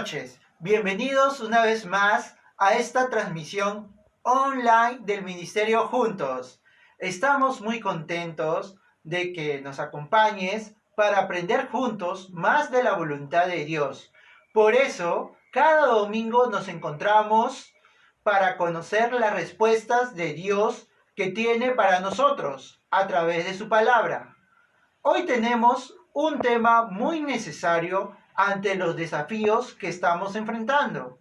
noches, bienvenidos una vez más a esta transmisión online del Ministerio Juntos. Estamos muy contentos de que nos acompañes para aprender juntos más de la voluntad de Dios. Por eso, cada domingo nos encontramos para conocer las respuestas de Dios que tiene para nosotros a través de su palabra. Hoy tenemos un tema muy necesario ante los desafíos que estamos enfrentando.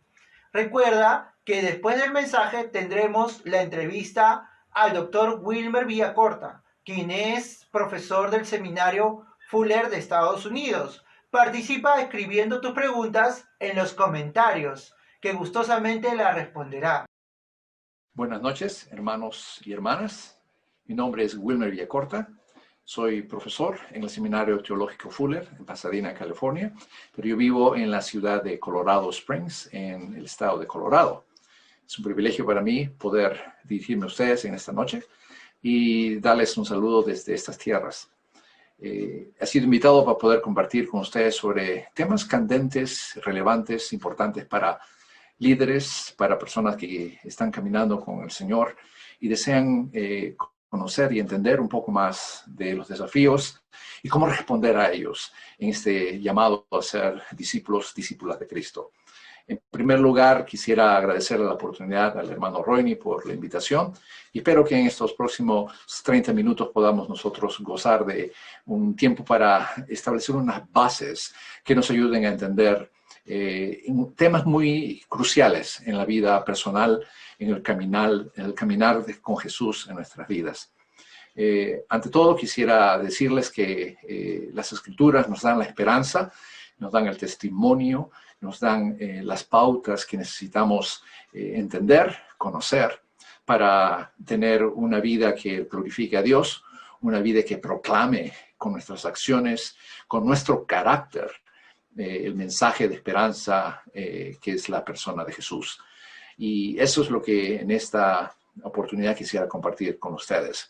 Recuerda que después del mensaje tendremos la entrevista al doctor Wilmer Villacorta, quien es profesor del seminario Fuller de Estados Unidos. Participa escribiendo tus preguntas en los comentarios, que gustosamente las responderá. Buenas noches, hermanos y hermanas. Mi nombre es Wilmer Villacorta. Soy profesor en el Seminario Teológico Fuller en Pasadena, California, pero yo vivo en la ciudad de Colorado Springs, en el estado de Colorado. Es un privilegio para mí poder dirigirme a ustedes en esta noche y darles un saludo desde estas tierras. He sido invitado para poder compartir con ustedes sobre temas candentes, relevantes, importantes para líderes, para personas que están caminando con el Señor y desean conocer y entender un poco más de los desafíos y cómo responder a ellos en este llamado a ser discípulos, discípulas de Cristo. En primer lugar, quisiera agradecerle la oportunidad al hermano Roini por la invitación y espero que en estos próximos 30 minutos podamos nosotros gozar de un tiempo para establecer unas bases que nos ayuden a entender temas muy cruciales en la vida personal, en el caminar con Jesús en nuestras vidas. Ante todo, quisiera decirles que las Escrituras nos dan la esperanza, nos dan el testimonio, nos dan las pautas que necesitamos entender, conocer, para tener una vida que glorifique a Dios, una vida que proclame con nuestras acciones, con nuestro carácter, el mensaje de esperanza que es la persona de Jesús. Y eso es lo que en esta oportunidad quisiera compartir con ustedes.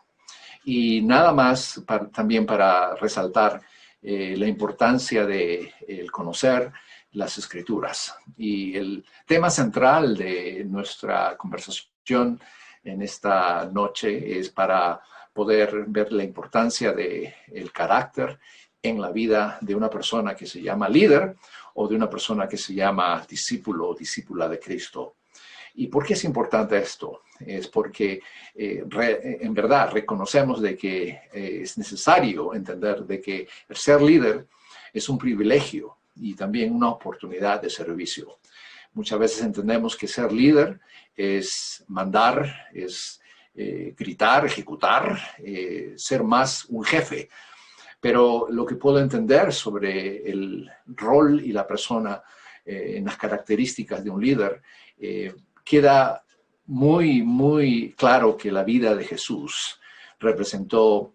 Y nada más también para resaltar la importancia de conocer las Escrituras. Y el tema central de nuestra conversación en esta noche es para poder ver la importancia del carácter en la vida de una persona que se llama líder o de una persona que se llama discípulo o discípula de Cristo. ¿Y por qué es importante esto? Es porque en verdad reconocemos de que es necesario entender de que el ser líder es un privilegio y también una oportunidad de servicio. Muchas veces entendemos que ser líder es mandar, es gritar, ejecutar, ser más un jefe. Pero lo que puedo entender sobre el rol y la persona en las características de un líder, queda muy, muy claro que la vida de Jesús representó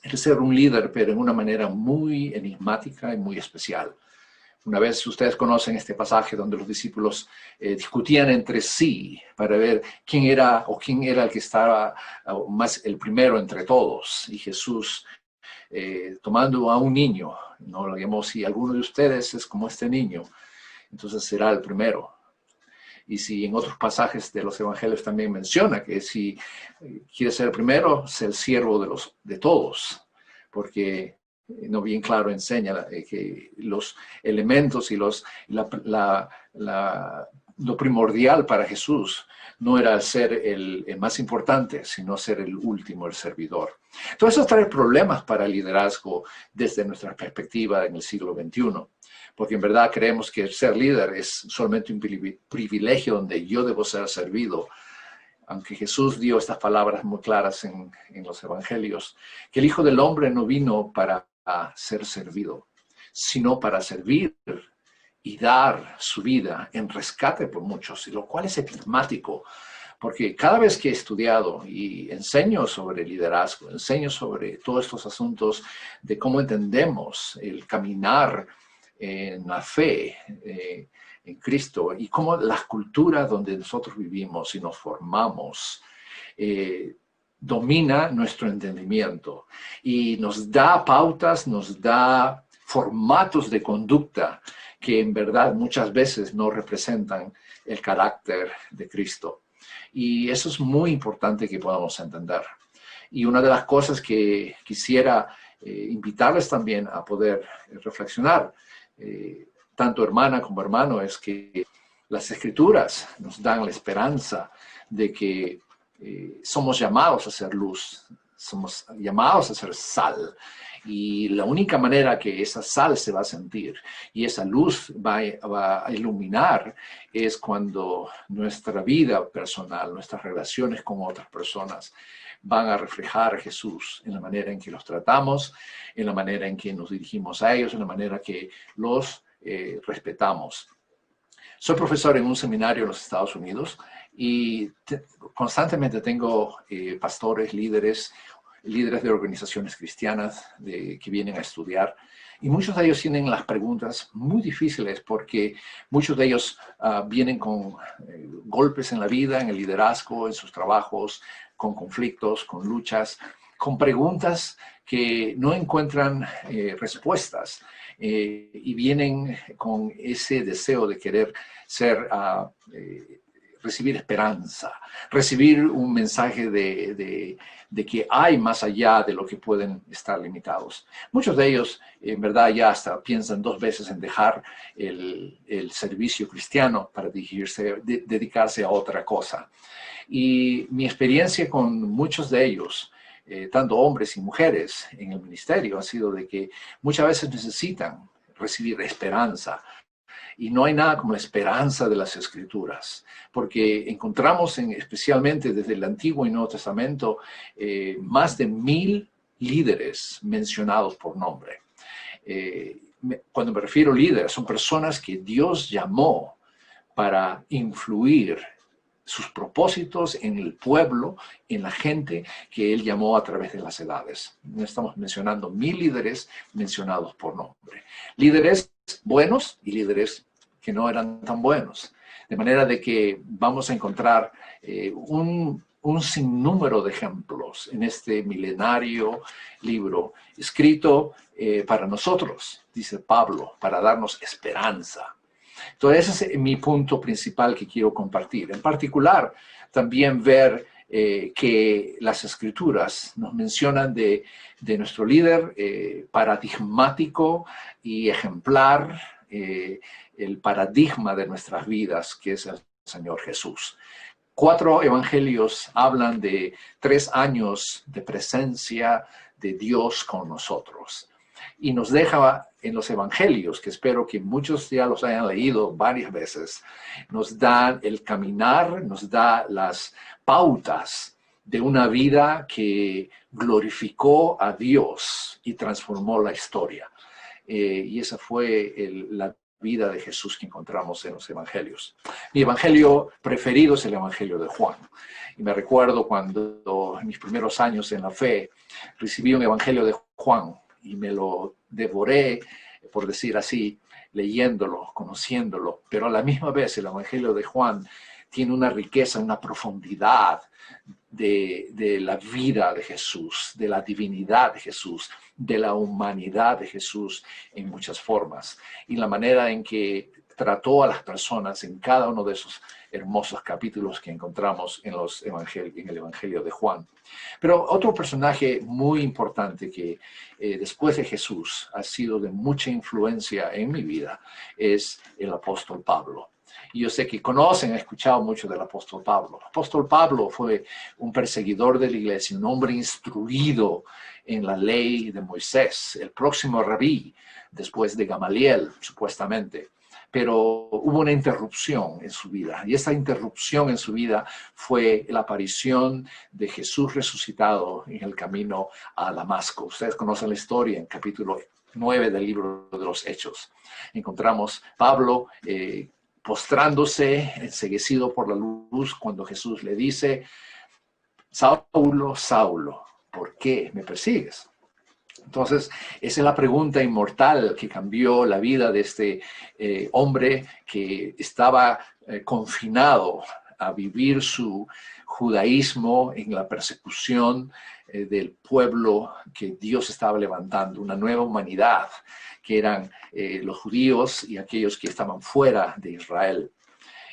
el ser un líder, pero en una manera muy enigmática y muy especial. Una vez ustedes conocen este pasaje donde los discípulos discutían entre sí para ver quién era el que estaba más el primero entre todos. Y Jesús, tomando a un niño, no lo digamos, si alguno de ustedes es como este niño, entonces será el primero. Y si en otros pasajes de los evangelios también menciona que si quiere ser el primero, ser el siervo de todos, porque no bien claro enseña que los elementos y lo primordial para Jesús no era ser el más importante, sino ser el último, el servidor. Todo eso trae problemas para el liderazgo desde nuestra perspectiva en el siglo XXI, porque en verdad creemos que ser líder es solamente un privilegio donde yo debo ser servido, aunque Jesús dio estas palabras muy claras en los evangelios, que el Hijo del Hombre no vino para ser servido, sino para servir y dar su vida en rescate por muchos, y lo cual es enigmático, porque cada vez que he estudiado y enseño sobre liderazgo, enseño sobre todos estos asuntos de cómo entendemos el caminar en la fe en Cristo y cómo las culturas donde nosotros vivimos y nos formamos domina nuestro entendimiento y nos da pautas, nos da formatos de conducta que en verdad muchas veces no representan el carácter de Cristo. Y eso es muy importante que podamos entender. Y una de las cosas que quisiera invitarles también a poder reflexionar, tanto hermana como hermano, es que las Escrituras nos dan la esperanza de que somos llamados a ser luz, somos llamados a ser sal. Y la única manera que esa sal se va a sentir y esa luz va a iluminar es cuando nuestra vida personal, nuestras relaciones con otras personas van a reflejar a Jesús en la manera en que los tratamos, en la manera en que nos dirigimos a ellos, en la manera que los respetamos. Soy profesor en un seminario en los Estados Unidos y constantemente tengo pastores, líderes de organizaciones cristianas que vienen a estudiar. Y muchos de ellos tienen las preguntas muy difíciles porque muchos de ellos vienen con golpes en la vida, en el liderazgo, en sus trabajos, con conflictos, con luchas, con preguntas que no encuentran respuestas y vienen con ese deseo de querer recibir esperanza, recibir un mensaje de que hay más allá de lo que pueden estar limitados. Muchos de ellos, en verdad, ya hasta piensan 2 veces en dejar el servicio cristiano para dedicarse a otra cosa. Y mi experiencia con muchos de ellos, tanto hombres y mujeres en el ministerio, ha sido de que muchas veces necesitan recibir esperanza. Y no hay nada como la esperanza de las Escrituras, porque encontramos especialmente desde el Antiguo y Nuevo Testamento más de 1000 líderes mencionados por nombre. Cuando me refiero a líderes, son personas que Dios llamó para influir sus propósitos en el pueblo, en la gente que Él llamó a través de las edades. No estamos mencionando 1000 líderes mencionados por nombre. Líderes buenos y líderes que no eran tan buenos. De manera de que vamos a encontrar un sinnúmero de ejemplos en este milenario libro escrito para nosotros, dice Pablo, para darnos esperanza. Entonces ese es mi punto principal que quiero compartir. En particular, también ver que las Escrituras nos mencionan de nuestro líder paradigmático y ejemplar, el paradigma de nuestras vidas, que es el Señor Jesús. 4 evangelios hablan de 3 años de presencia de Dios con nosotros. Y nos deja en los evangelios, que espero que muchos ya los hayan leído varias veces, nos da el caminar, nos da las pautas de una vida que glorificó a Dios y transformó la historia. Y esa fue la vida de Jesús que encontramos en los evangelios. Mi evangelio preferido es el evangelio de Juan. Y me recuerdo cuando en mis primeros años en la fe recibí un evangelio de Juan y me lo devoré, por decir así, leyéndolo, conociéndolo. Pero a la misma vez el evangelio de Juan tiene una riqueza, una profundidad de la vida de Jesús, de la divinidad de Jesús, de la humanidad de Jesús en muchas formas. Y la manera en que trató a las personas en cada uno de esos hermosos capítulos que encontramos en el Evangelio de Juan. Pero otro personaje muy importante que después de Jesús ha sido de mucha influencia en mi vida es el apóstol Pablo. Y yo sé que conocen, han escuchado mucho del apóstol Pablo. El apóstol Pablo fue un perseguidor de la iglesia, un hombre instruido en la ley de Moisés, el próximo rabí después de Gamaliel, supuestamente. Pero hubo una interrupción en su vida, y esa interrupción en su vida fue la aparición de Jesús resucitado en el camino a Damasco. Ustedes conocen la historia en capítulo 9 del libro de los Hechos. Encontramos Pablo postrándose, enceguecido por la luz, cuando Jesús le dice: Saulo, Saulo, ¿por qué me persigues? Entonces, esa es la pregunta inmortal que cambió la vida de este hombre que estaba confinado a vivir su judaísmo, en la persecución del pueblo que Dios estaba levantando, una nueva humanidad, que eran los judíos y aquellos que estaban fuera de Israel.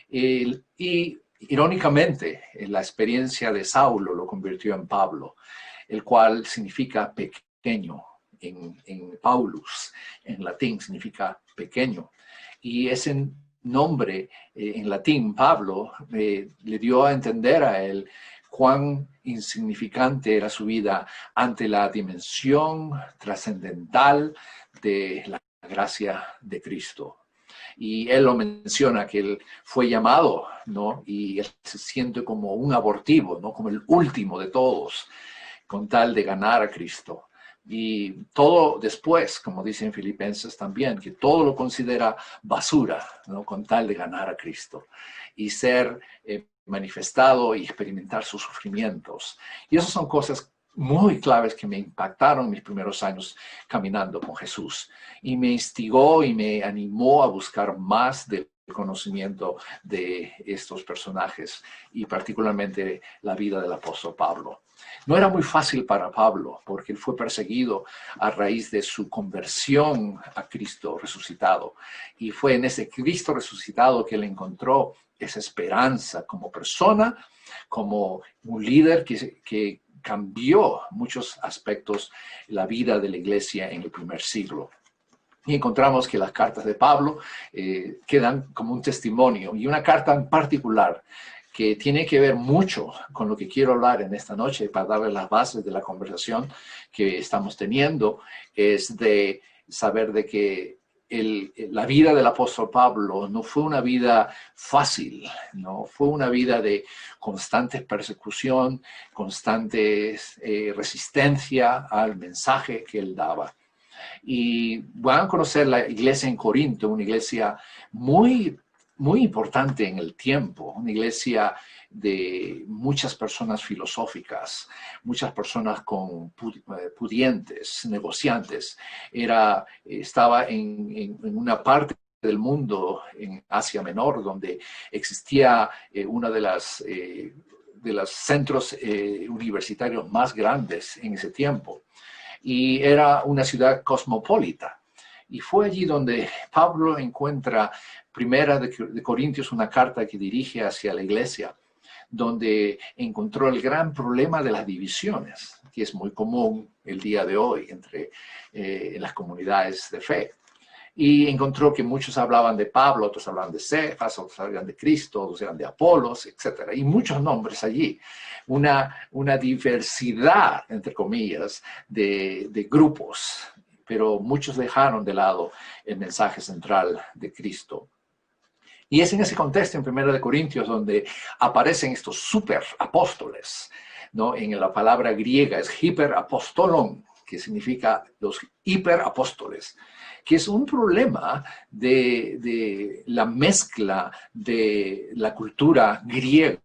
Y irónicamente, la experiencia de Saulo lo convirtió en Pablo, el cual significa pequeño, en Paulus, en latín significa pequeño. Y ese nombre en latín, Pablo, le dio a entender a él cuán insignificante era su vida ante la dimensión trascendental de la gracia de Cristo. Y él lo menciona, que él fue llamado, ¿no? Y él se siente como un abortivo, ¿no? Como el último de todos, con tal de ganar a Cristo. Y todo después, como dicen Filipenses también, que todo lo considera basura, ¿no? Con tal de ganar a Cristo y ser manifestado y experimentar sus sufrimientos. Y esas son cosas muy claves que me impactaron en mis primeros años caminando con Jesús. Y me instigó y me animó a buscar más del conocimiento de estos personajes y particularmente la vida del apóstol Pablo. No era muy fácil para Pablo porque él fue perseguido a raíz de su conversión a Cristo resucitado. Y fue en ese Cristo resucitado que él encontró esa esperanza como persona, como un líder que cambió muchos aspectos de la vida de la iglesia en el primer siglo. Y encontramos que las cartas de Pablo quedan como un testimonio, y una carta en particular que tiene que ver mucho con lo que quiero hablar en esta noche para darle las bases de la conversación que estamos teniendo, es de saber de que la vida del apóstol Pablo no fue una vida fácil, no fue una vida de constante persecución, constante resistencia al mensaje que él daba. Y van a conocer la iglesia en Corinto, una iglesia muy, muy importante en el tiempo, una iglesia de muchas personas filosóficas, muchas personas pudientes, negociantes. Estaba en una parte del mundo, en Asia Menor, donde existía una de los centros universitarios más grandes en ese tiempo. Y era una ciudad cosmopolita. Y fue allí donde Pablo encuentra Primera de Corintios, una carta que dirige hacia la iglesia, donde encontró el gran problema de las divisiones, que es muy común el día de hoy entre las comunidades de fe. Y encontró que muchos hablaban de Pablo, otros hablaban de Cefas, otros hablaban de Cristo, otros hablaban de Apolos, etc. Y muchos nombres allí. Una diversidad, entre comillas, de grupos, pero muchos dejaron de lado el mensaje central de Cristo. Y es en ese contexto, en 1 Corintios, donde aparecen estos super apóstoles, ¿no? En la palabra griega es hiperapostolon, que significa los hiperapóstoles, que es un problema de la mezcla de la cultura griega,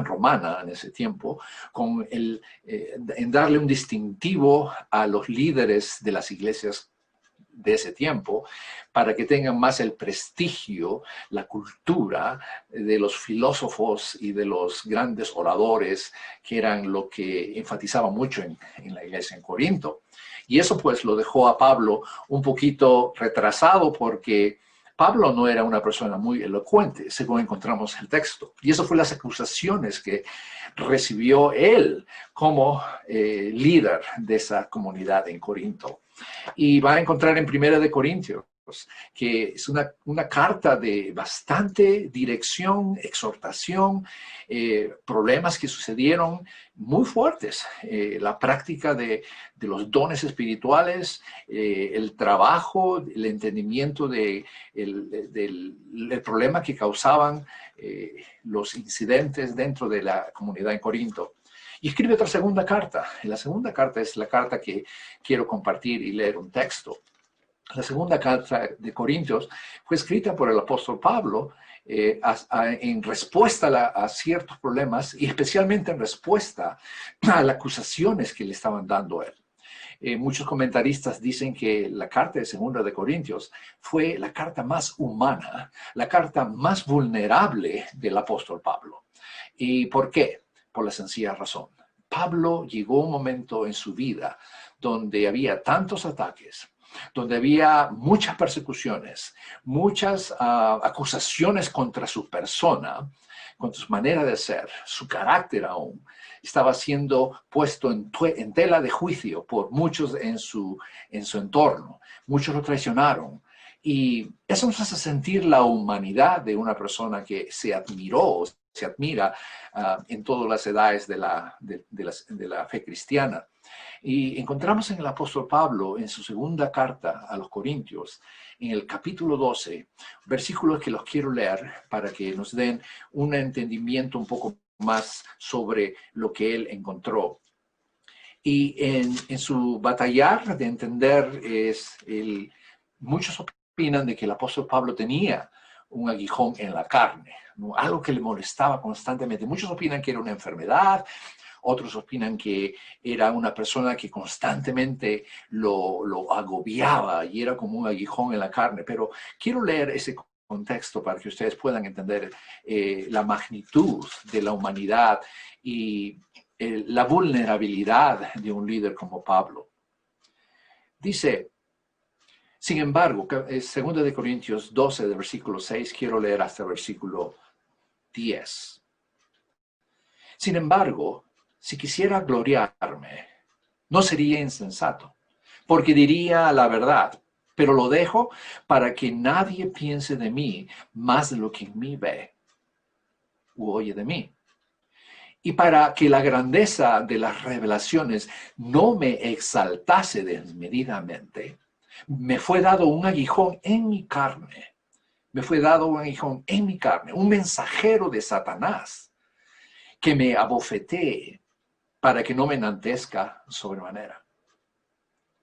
romana en ese tiempo, en darle un distintivo a los líderes de las iglesias de ese tiempo, para que tengan más el prestigio, la cultura de los filósofos y de los grandes oradores, que eran lo que enfatizaba mucho en la iglesia en Corinto. Y eso pues lo dejó a Pablo un poquito retrasado, porque Pablo no era una persona muy elocuente, según encontramos el texto. Y eso fue las acusaciones que recibió él como líder de esa comunidad en Corinto. Y va a encontrar en 1 Corintios que es una carta de bastante dirección, exhortación, problemas que sucedieron muy fuertes, la práctica de los dones espirituales, el trabajo, el entendimiento del problema que causaban los incidentes dentro de la comunidad en Corinto. Y escribe otra segunda carta. Y la segunda carta es la carta que quiero compartir y leer un texto. La segunda carta de Corintios fue escrita por el apóstol Pablo en respuesta a ciertos problemas, y especialmente en respuesta a las acusaciones que le estaban dando a él. Muchos comentaristas dicen que la carta de Segunda de Corintios fue la carta más humana, la carta más vulnerable del apóstol Pablo. ¿Y por qué? por la sencilla razón. Pablo llegó a un momento en su vida donde había tantos ataques, donde había muchas persecuciones, muchas acusaciones contra su persona, contra su manera de ser, su carácter aún. Estaba siendo puesto en tela de juicio por muchos en su entorno. Muchos lo traicionaron. Y eso nos hace sentir la humanidad de una persona que se admiró, se admira en todas las edades de la fe cristiana. Y encontramos en el apóstol Pablo, en su segunda carta a los Corintios, en el capítulo 12, versículos que los quiero leer para que nos den un entendimiento un poco más sobre lo que él encontró. Y en su batallar de entender, muchos opinan de que el apóstol Pablo tenía un aguijón en la carne, ¿no? Algo que le molestaba constantemente. Muchos opinan que era una enfermedad, otros opinan que era una persona que constantemente lo agobiaba y era como un aguijón en la carne. Pero quiero leer ese contexto para que ustedes puedan entender la magnitud de la humanidad y la vulnerabilidad de un líder como Pablo. Dice, sin embargo, 2 Corintios 12, del versículo 6, quiero leer hasta el versículo 10. Sin embargo, si quisiera gloriarme, no sería insensato, porque diría la verdad, pero lo dejo para que nadie piense de mí más de lo que en mí ve u oye de mí. Y para que la grandeza de las revelaciones no me exaltase desmedidamente, me fue dado un aguijón en mi carne. Me fue dado un aguijón en mi carne, un mensajero de Satanás que me abofetee para que no me enaltezca sobremanera.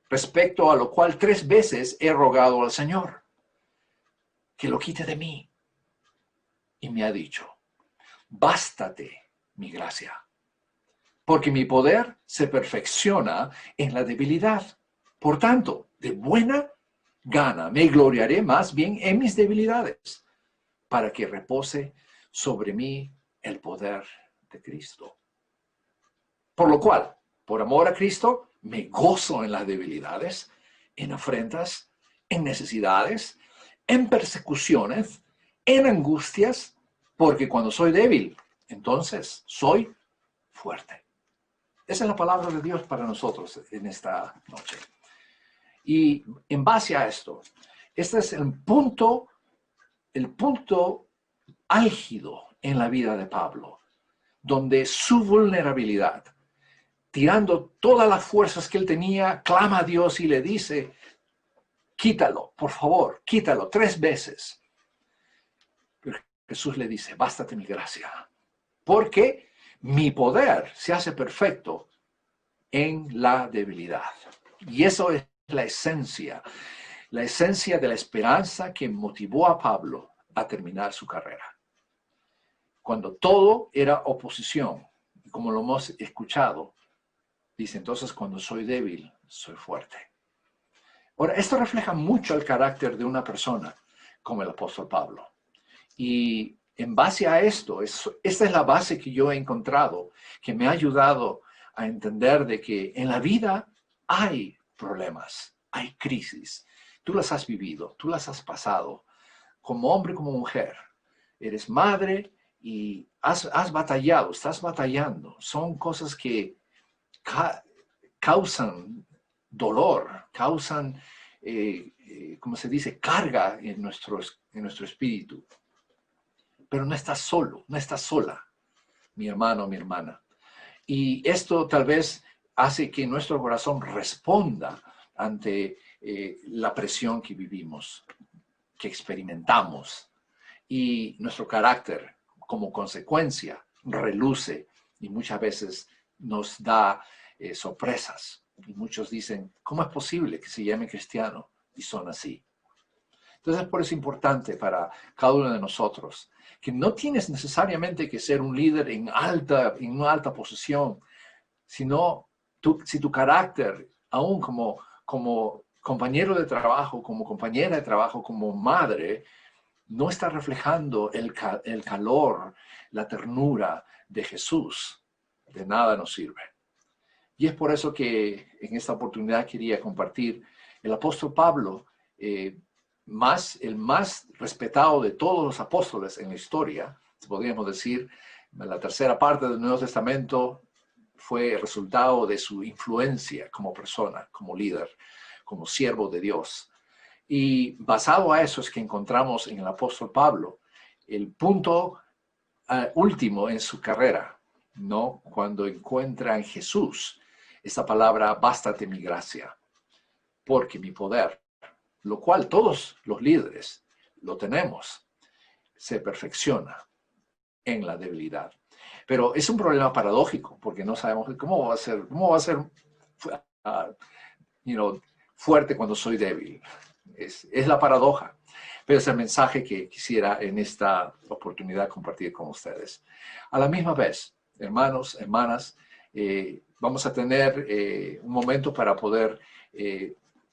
Respecto a lo cual 3 veces he rogado al Señor que lo quite de mí. Y me ha dicho, bástate mi gracia, porque mi poder se perfecciona en la debilidad. Por tanto, de buena gana me gloriaré más bien en mis debilidades, para que repose sobre mí el poder de Cristo. Por lo cual, por amor a Cristo, me gozo en las debilidades, en afrentas, en necesidades, en persecuciones, en angustias, porque cuando soy débil, entonces soy fuerte. Esa es la palabra de Dios para nosotros en esta noche. Y en base a esto, este es el punto álgido en la vida de Pablo, donde su vulnerabilidad, tirando todas las fuerzas que él tenía, clama a Dios y le dice, quítalo, por favor, quítalo 3 veces. Pero Jesús le dice, bástate mi gracia, porque mi poder se hace perfecto en la debilidad. Y eso es la esencia de la esperanza que motivó a Pablo a terminar su carrera. Cuando todo era oposición, como lo hemos escuchado, dice, entonces cuando soy débil, soy fuerte. Ahora, esto refleja mucho el carácter de una persona como el apóstol Pablo. Y en base a esto, esta es la base que yo he encontrado, que me ha ayudado a entender de que en la vida hay problemas, hay crisis. Tú las has vivido, tú las has pasado, como hombre, como mujer. Eres madre y has batallado, estás batallando. Son cosas que causan dolor, causan, como se dice, carga en nuestro espíritu. Pero no estás solo, no estás sola, mi hermano, mi hermana. Y esto tal vez hace que nuestro corazón responda ante la presión que vivimos, que experimentamos. Y nuestro carácter, como consecuencia, reluce y muchas veces nos da sorpresas. Y muchos dicen, ¿cómo es posible que se llame cristiano? Y son así. Entonces, por eso es importante para cada uno de nosotros que no tienes necesariamente que ser un líder en una alta posición, sino si tu carácter, aún como compañero de trabajo, como compañera de trabajo, como madre, no está reflejando el calor, la ternura de Jesús, de nada nos sirve. Y es por eso que en esta oportunidad quería compartir el apóstol Pablo, el más respetado de todos los apóstoles en la historia, podríamos decir, la tercera parte del Nuevo Testamento fue el resultado de su influencia como persona, como líder, como siervo de Dios. Y basado a eso es que encontramos en el apóstol Pablo el punto último en su carrera, ¿no? Cuando encuentra en Jesús esta palabra, bástate mi gracia, porque mi poder, lo cual todos los líderes lo tenemos, se perfecciona en la debilidad. Pero es un problema paradójico, porque no sabemos cómo va a ser fuerte cuando soy débil. Es la paradoja. Pero es el mensaje que quisiera en esta oportunidad compartir con ustedes. A la misma vez, hermanos, hermanas, vamos a tener un momento para poder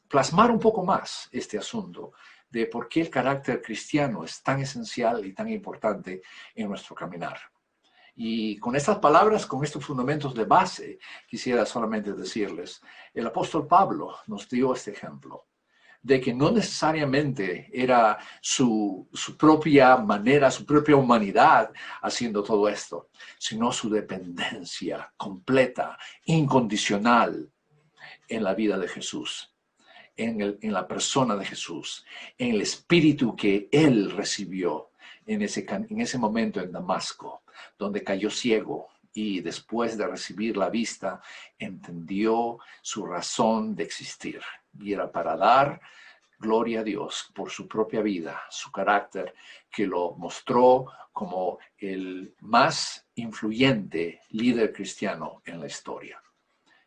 plasmar un poco más este asunto de por qué el carácter cristiano es tan esencial y tan importante en nuestro caminar. Y con estas palabras, con estos fundamentos de base, quisiera solamente decirles, el apóstol Pablo nos dio este ejemplo de que no necesariamente era su propia manera, su propia humanidad haciendo todo esto, sino su dependencia completa, incondicional en la vida de Jesús, en la persona de Jesús, en el espíritu que él recibió en ese momento en Damasco, donde cayó ciego y después de recibir la vista, entendió su razón de existir. Y era para dar gloria a Dios por su propia vida, su carácter, que lo mostró como el más influyente líder cristiano en la historia.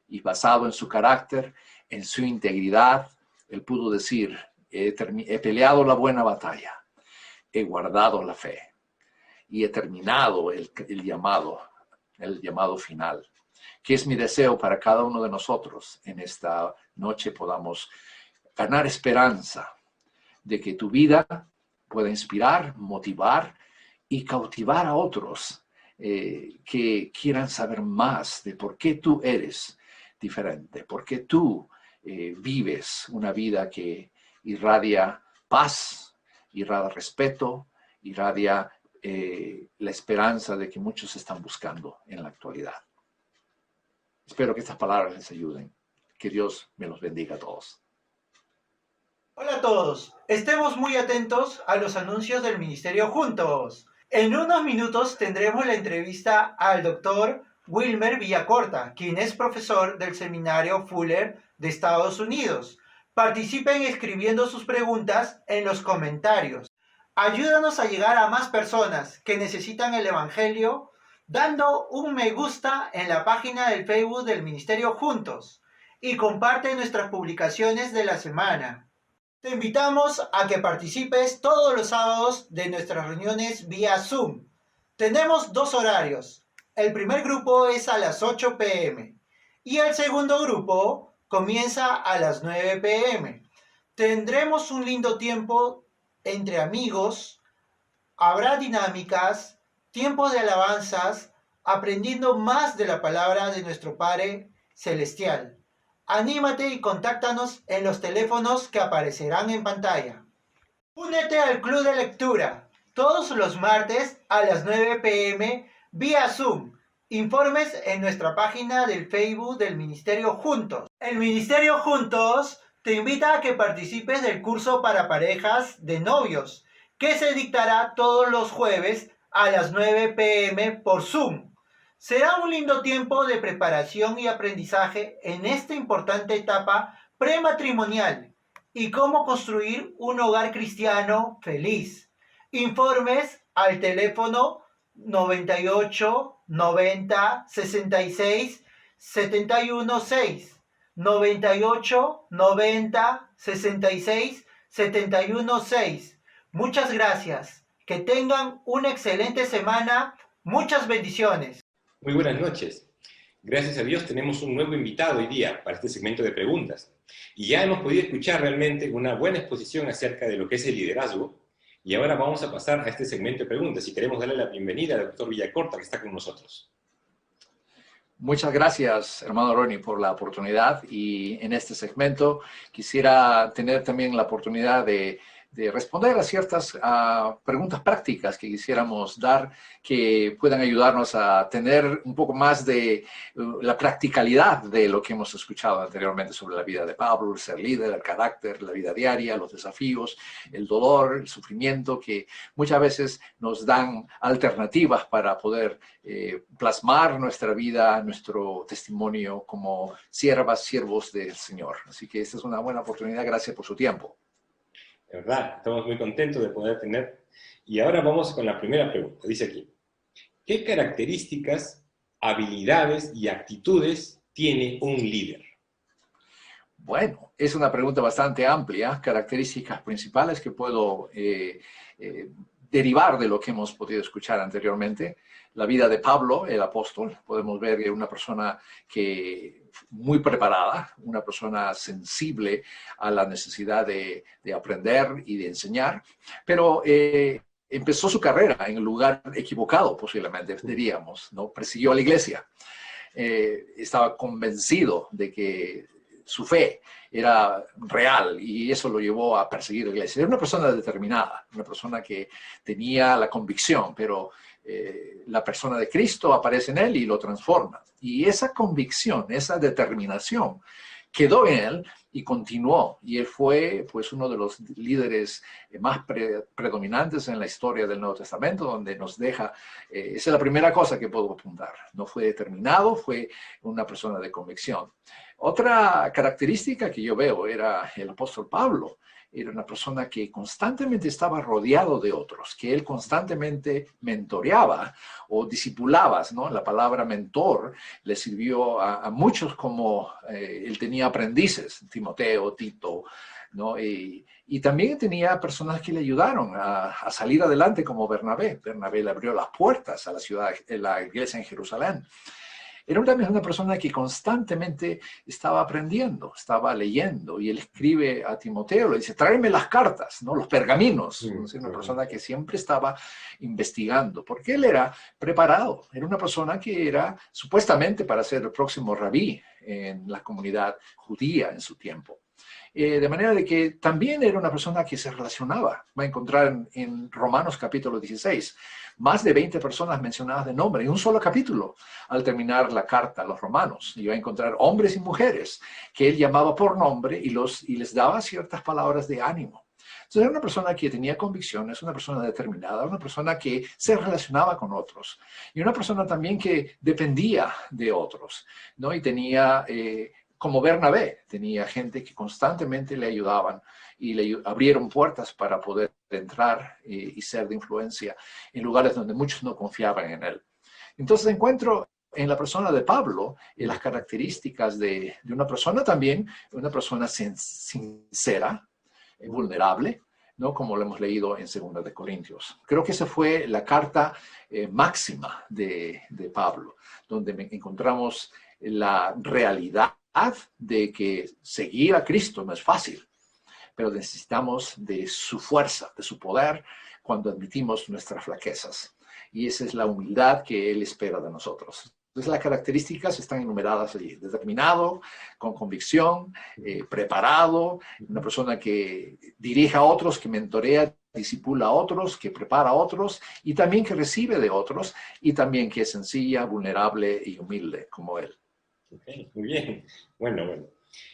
Y basado en su carácter, en su integridad, él pudo decir, he peleado la buena batalla, he guardado la fe y he terminado el llamado final, que es mi deseo para cada uno de nosotros en esta noche podamos ganar esperanza de que tu vida pueda inspirar, motivar y cautivar a otros que quieran saber más de por qué tú eres diferente, por qué tú vives una vida que irradia paz, irradia respeto, irradia la esperanza de que muchos están buscando en la actualidad. Espero que estas palabras les ayuden. Que Dios me los bendiga a todos. Hola a todos, estemos muy atentos a los anuncios del Ministerio Juntos. En unos minutos tendremos la entrevista al doctor Wilmer Villacorta, quien es profesor del Seminario Fuller de Estados Unidos. Participen escribiendo sus preguntas en los comentarios. Ayúdanos a llegar a más personas que necesitan el Evangelio dando un me gusta en la página del Facebook del Ministerio Juntos y comparte nuestras publicaciones de la semana. Te invitamos a que participes todos los sábados de nuestras reuniones vía Zoom. Tenemos 2 horarios. El primer grupo es a las 8 p.m. y el segundo grupo comienza a las 9 p.m. Tendremos un lindo tiempo entre amigos, habrá dinámicas, tiempos de alabanzas, aprendiendo más de la palabra de nuestro Padre Celestial. Anímate y contáctanos en los teléfonos que aparecerán en pantalla. Únete al club de lectura todos los martes a las 9 p.m. vía Zoom. Informes en nuestra página del Facebook del Ministerio Juntos. El Ministerio Juntos te invita a que participes del curso para parejas de novios, que se dictará todos los jueves a las 9 p.m. por Zoom. Será un lindo tiempo de preparación y aprendizaje en esta importante etapa prematrimonial y cómo construir un hogar cristiano feliz. Informes al teléfono 98 90 66 71 6. 98 90 66 71 6. Muchas gracias. Que tengan una excelente semana. Muchas bendiciones. Muy buenas noches. Gracias a Dios tenemos un nuevo invitado hoy día para este segmento de preguntas. Y ya hemos podido escuchar realmente una buena exposición acerca de lo que es el liderazgo. Y ahora vamos a pasar a este segmento de preguntas y queremos darle la bienvenida al doctor Villacorta que está con nosotros. Muchas gracias, hermano Ronnie, por la oportunidad. Y en este segmento quisiera tener también la oportunidad de responder a ciertas preguntas prácticas que quisiéramos dar que puedan ayudarnos a tener un poco más de la practicalidad de lo que hemos escuchado anteriormente sobre la vida de Pablo, el ser líder, el carácter, la vida diaria, los desafíos, el dolor, el sufrimiento, que muchas veces nos dan alternativas para poder plasmar nuestra vida, nuestro testimonio como siervos del Señor. Así que esta es una buena oportunidad. Gracias por su tiempo. De verdad, estamos muy contentos de poder tener. Y ahora vamos con la primera pregunta. Dice aquí, ¿qué características, habilidades y actitudes tiene un líder? Bueno, es una pregunta bastante amplia. Características principales que puedo derivar de lo que hemos podido escuchar anteriormente. La vida de Pablo, el apóstol, podemos ver que era una persona que muy preparada, una persona sensible a la necesidad de aprender y de enseñar, pero empezó su carrera en el lugar equivocado, posiblemente, diríamos, ¿no? Persiguió a la iglesia. Estaba convencido de que su fe era real y eso lo llevó a perseguir la iglesia. Era una persona determinada, una persona que tenía la convicción, pero la persona de Cristo aparece en él y lo transforma. Y esa convicción, esa determinación quedó en él y continuó. Y él fue pues uno de los líderes más predominantes en la historia del Nuevo Testamento, donde nos deja, esa es la primera cosa que puedo apuntar. No fue determinado, fue una persona de convicción. Otra característica que yo veo era el apóstol Pablo. Era una persona que constantemente estaba rodeado de otros, que él constantemente mentoreaba o discipulaba, ¿no? La palabra mentor le sirvió a muchos como él tenía aprendices, Timoteo, Tito, ¿no? Y también tenía personas que le ayudaron a salir adelante como Bernabé. Bernabé le abrió las puertas a la ciudad, a la iglesia en Jerusalén. Era también una persona que constantemente estaba aprendiendo, estaba leyendo, y él escribe a Timoteo, le dice, tráeme las cartas, ¿no? Los pergaminos. Es una persona que siempre estaba investigando, porque él era preparado, era una persona que era supuestamente para ser el próximo rabí en la comunidad judía en su tiempo. De manera de que también era una persona que se relacionaba. Va a encontrar en Romanos capítulo 16 más de 20 personas mencionadas de nombre en un solo capítulo al terminar la carta a los romanos. Y va a encontrar hombres y mujeres que él llamaba por nombre y les daba ciertas palabras de ánimo. Entonces era una persona que tenía convicciones, una persona determinada, una persona que se relacionaba con otros y una persona también que dependía de otros, ¿no? Y tenía... como Bernabé, tenía gente que constantemente le ayudaban y le abrieron puertas para poder entrar y ser de influencia en lugares donde muchos no confiaban en él. Entonces encuentro en la persona de Pablo las características de una persona también, una persona sincera, vulnerable, ¿no? Como lo hemos leído en 2 de Corintios. Creo que esa fue la carta máxima de Pablo, donde encontramos la realidad de que seguir a Cristo no es fácil, pero necesitamos de su fuerza, de su poder, cuando admitimos nuestras flaquezas. Y esa es la humildad que Él espera de nosotros. Entonces las características están enumeradas allí. Determinado, con convicción, preparado, una persona que dirige a otros, que mentorea, disipula a otros, que prepara a otros y también que recibe de otros y también que es sencilla, vulnerable y humilde como Él. Okay, muy bien. Bueno.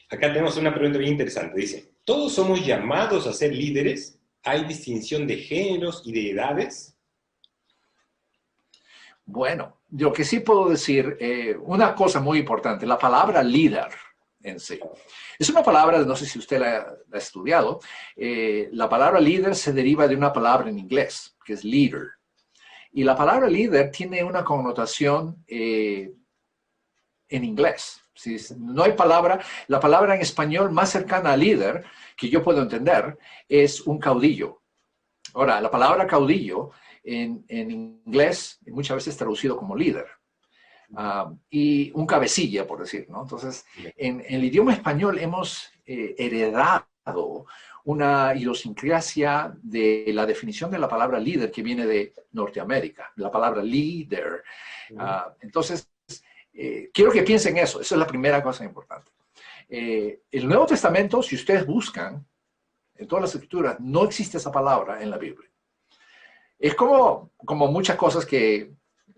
Acá tenemos una pregunta bien interesante. Dice, ¿todos somos llamados a ser líderes? ¿Hay distinción de géneros y de edades? Bueno, lo que sí puedo decir, una cosa muy importante, la palabra líder en sí. Es una palabra, no sé si usted la ha estudiado, la palabra líder se deriva de una palabra en inglés, que es leader. Y la palabra líder tiene una connotación en inglés. ¿Sí? No hay palabra, la palabra en español más cercana a líder que yo puedo entender es un caudillo. Ahora, la palabra caudillo en inglés muchas veces traducido como líder. Y un cabecilla, por decir, ¿no? Entonces, en el idioma español hemos heredado una idiosincrasia de la definición de la palabra líder que viene de Norteamérica, la palabra leader. Entonces, Quiero que piensen eso. Esa es la primera cosa importante. El Nuevo Testamento, si ustedes buscan en todas las escrituras, no existe esa palabra en la Biblia. Es como muchas cosas que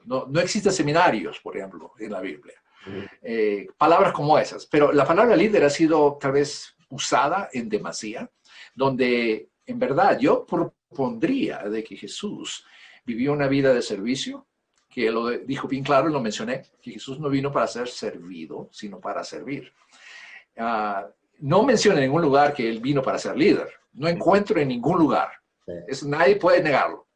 no existen seminarios, por ejemplo, en la Biblia. Palabras como esas. Pero la palabra líder ha sido tal vez usada en demasía, donde en verdad yo propondría de que Jesús vivió una vida de servicio, que lo dijo bien claro y lo mencioné, que Jesús no vino para ser servido, sino para servir. No menciona en ningún lugar que él vino para ser líder. No encuentro en ningún lugar. Eso nadie puede negarlo.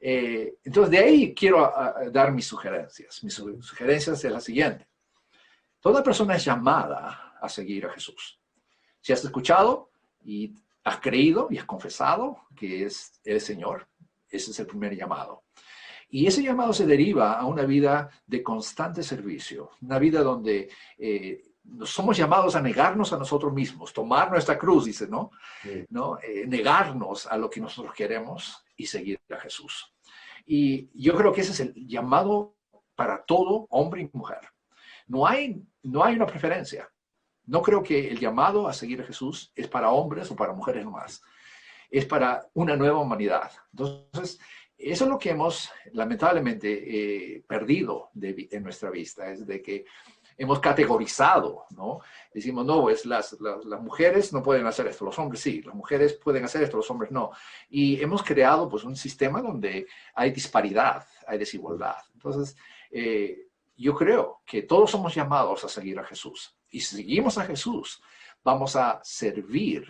Entonces, de ahí quiero dar mis sugerencias. Mis sugerencias es la siguiente. Toda persona es llamada a seguir a Jesús. Si has escuchado y has creído y has confesado que es el Señor, ese es el primer llamado. Y ese llamado se deriva a una vida de constante servicio, una vida donde somos llamados a negarnos a nosotros mismos, tomar nuestra cruz, dice, ¿no? ¿No? Negarnos a lo que nosotros queremos y seguir a Jesús. Y yo creo que ese es el llamado para todo hombre y mujer. No hay una preferencia. No creo que el llamado a seguir a Jesús es para hombres o para mujeres nomás. Es para una nueva humanidad. Entonces, eso es lo que hemos lamentablemente perdido en nuestra vista, es de que hemos categorizado, ¿no? Decimos, no, pues las mujeres no pueden hacer esto, los hombres sí, las mujeres pueden hacer esto, los hombres no. Y hemos creado pues un sistema donde hay disparidad, hay desigualdad. Entonces, yo creo que todos somos llamados a seguir a Jesús. Y si seguimos a Jesús, vamos a servir,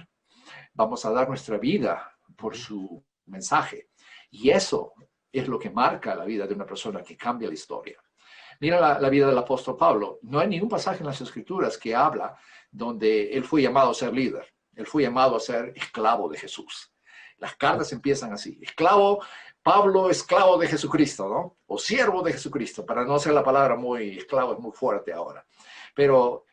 vamos a dar nuestra vida por su mensaje. Y eso es lo que marca la vida de una persona que cambia la historia. Mira la vida del apóstol Pablo. No hay ningún pasaje en las Escrituras que habla donde él fue llamado a ser líder. Él fue llamado a ser esclavo de Jesús. Las cartas empiezan así. Esclavo, Pablo, esclavo de Jesucristo, ¿no? O siervo de Jesucristo, para no ser la palabra muy esclavo, es muy fuerte ahora. Pero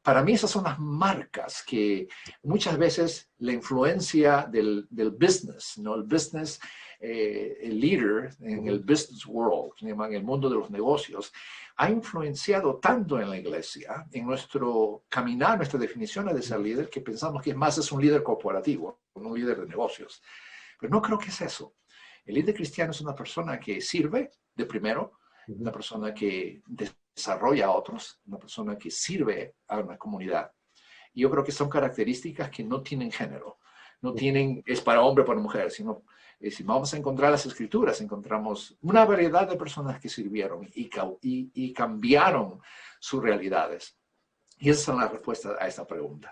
para mí esas son las marcas que muchas veces la influencia del business, ¿no? El business, el líder en el business world, en el mundo de los negocios, ha influenciado tanto en la iglesia, en nuestro caminar, nuestra definición de ser líder, que pensamos que es un líder corporativo, un líder de negocios. Pero no creo que es eso. El líder cristiano es una persona que sirve de primero, una persona que desarrolla a otros, una persona que sirve a una comunidad. Y yo creo que son características que no tienen género, no tienen, es para hombre o para mujer, sino si vamos a encontrar las escrituras, encontramos una variedad de personas que sirvieron y cambiaron sus realidades. Y esas son las respuestas a esta pregunta.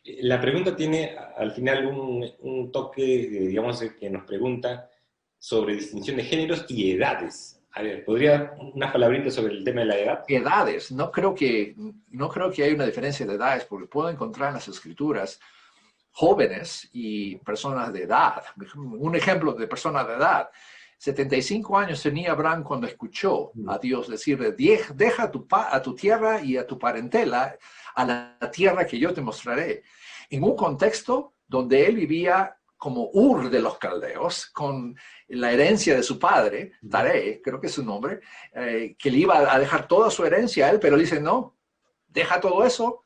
La pregunta tiene al final un toque, digamos, que nos pregunta sobre distinción de géneros y edades. A ver, ¿podría unas palabritas sobre el tema de la edad? Edades, no creo que hay una diferencia de edades, porque puedo encontrar en las escrituras jóvenes y personas de edad. Un ejemplo de personas de edad. 75 años tenía Abraham cuando escuchó a Dios decirle, deja a tu tierra y a tu parentela a la tierra que yo te mostraré. En un contexto donde él vivía como Ur de los caldeos, con la herencia de su padre, Taré, creo que es su nombre, que le iba a dejar toda su herencia a él, pero él dice, no, deja todo eso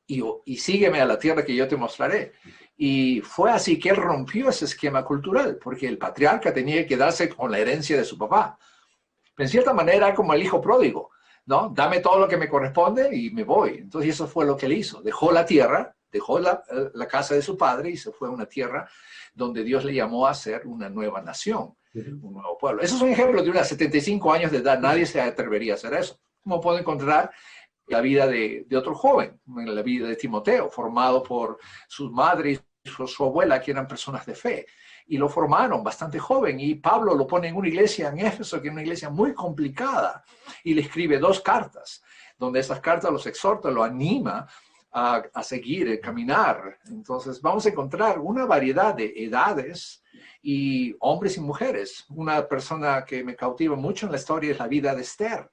y sígueme a la tierra que yo te mostraré. Y fue así que él rompió ese esquema cultural, porque el patriarca tenía que quedarse con la herencia de su papá. Pero en cierta manera, como el hijo pródigo, ¿no? Dame todo lo que me corresponde y me voy. Entonces eso fue lo que él hizo. Dejó la tierra, dejó la casa de su padre y se fue a una tierra donde Dios le llamó a ser una nueva nación, un nuevo pueblo. Esos son ejemplos de unos 75 años de edad. Nadie se atrevería a hacer eso. Como puedo encontrar la vida de otro joven, en la vida de Timoteo, formado por su madre y su abuela, que eran personas de fe. Y lo formaron bastante joven. Y Pablo lo pone en una iglesia en Éfeso, que es una iglesia muy complicada. Y le escribe 2 cartas, donde esas cartas los exhorta, lo anima a seguir, a caminar. Entonces vamos a encontrar una variedad de edades y hombres y mujeres. Una persona que me cautiva mucho en la historia es la vida de Esther,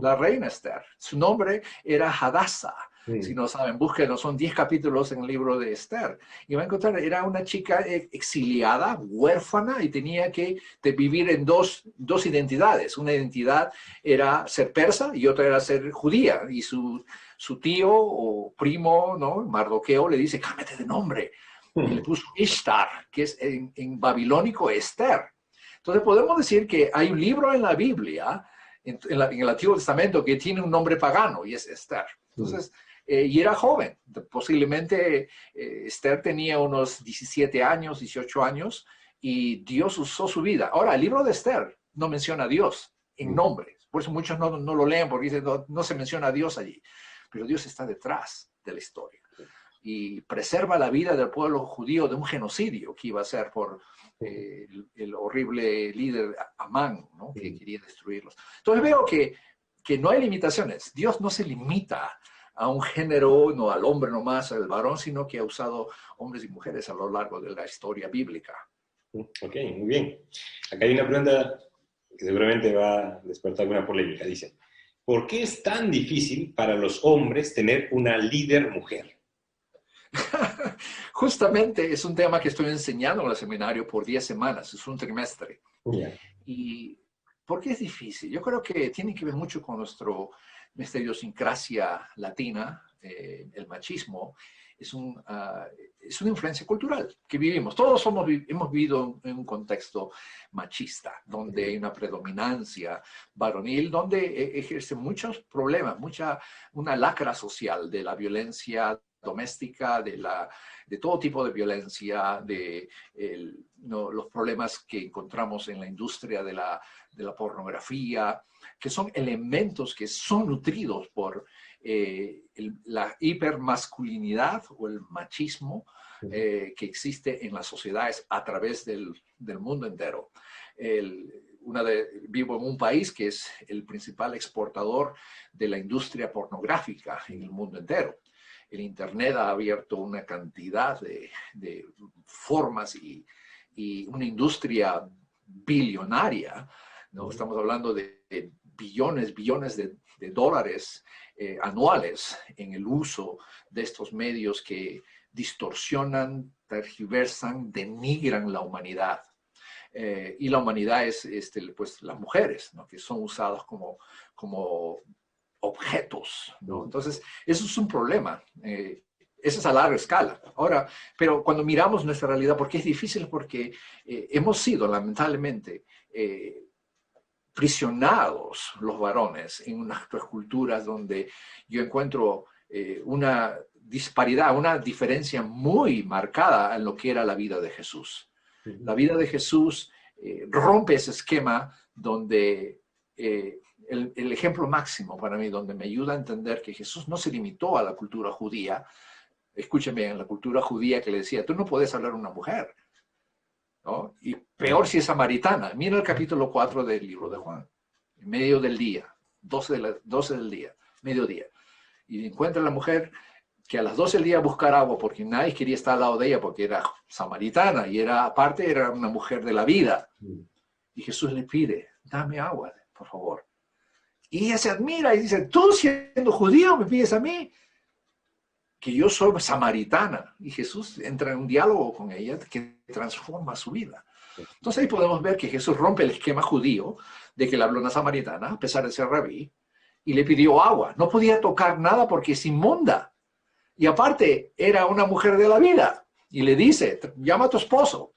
la reina Esther. Su nombre era Hadassah. Si no saben, búsquenlo, son 10 capítulos en el libro de Esther. Y va a encontrar, era una chica exiliada, huérfana, y tenía que vivir en dos identidades. Una identidad era ser persa y otra era ser judía. Y su tío o primo, ¿no? Mardoqueo, le dice, cámbiate de nombre. Y le puso Ishtar, que es en babilónico Esther. Entonces podemos decir que hay un libro en la Biblia, en el Antiguo Testamento, que tiene un nombre pagano y es Esther. Entonces, y era joven, posiblemente Esther tenía unos 17 años, 18 años, y Dios usó su vida. Ahora, el libro de Esther no menciona a Dios en nombre, por eso muchos no lo leen, porque dicen no se menciona a Dios allí, pero Dios está detrás de la historia y preserva la vida del pueblo judío de un genocidio que iba a ser por el horrible líder Amán, ¿no? Que quería destruirlos. Entonces veo que no hay limitaciones. Dios no se limita a un género, no al hombre nomás, al varón, sino que ha usado hombres y mujeres a lo largo de la historia bíblica. Ok, muy bien. Acá hay una pregunta que seguramente va a despertar alguna polémica. Dice, ¿por qué es tan difícil para los hombres tener una líder mujer? Justamente es un tema que estoy enseñando en el seminario por 10 semanas, es un trimestre. Yeah. ¿Y por qué es difícil? Yo creo que tiene que ver mucho con nuestra idiosincrasia latina, el machismo. Es una influencia cultural que vivimos. Todos hemos vivido en un contexto machista, donde hay una predominancia varonil, donde ejerce muchos problemas, una lacra social de la violencia doméstica, de todo tipo de violencia, los problemas que encontramos en la industria de la pornografía, que son elementos que son nutridos por la hipermasculinidad o el machismo que existe en las sociedades a través del mundo entero. Vivo en un país que es el principal exportador de la industria pornográfica en el mundo entero. El Internet ha abierto una cantidad de formas y una industria billonaria, ¿no? Estamos hablando de billones de dólares anuales en el uso de estos medios que distorsionan, tergiversan, denigran la humanidad. Y la humanidad es pues, las mujeres, ¿no? Que son usadas como objetos, ¿no? Entonces, eso es un problema. Eso es a larga escala. Ahora, pero cuando miramos nuestra realidad, ¿por qué es difícil? Porque hemos sido, lamentablemente, prisionados los varones en nuestras culturas donde yo encuentro una disparidad, una diferencia muy marcada en lo que era la vida de Jesús. La vida de Jesús rompe ese esquema donde el ejemplo máximo para mí, donde me ayuda a entender que Jesús no se limitó a la cultura judía. Escúcheme, en la cultura judía que le decía, tú no puedes hablar a una mujer, ¿no? Y peor si es samaritana. Mira el capítulo 4 del libro de Juan. En medio del día, 12 del día, mediodía. Y encuentra a la mujer que a las 12 del día buscar agua porque nadie quería estar al lado de ella porque era samaritana y aparte era una mujer de la vida. Y Jesús le pide, dame agua, por favor. Y ella se admira y dice, tú siendo judío me pides a mí, que yo soy samaritana. Y Jesús entra en un diálogo con ella que transforma su vida. Entonces ahí podemos ver que Jesús rompe el esquema judío de que le habló una samaritana, a pesar de ser rabí, y le pidió agua. No podía tocar nada porque es inmunda. Y aparte, era una mujer de la vida. Y le dice, llama a tu esposo.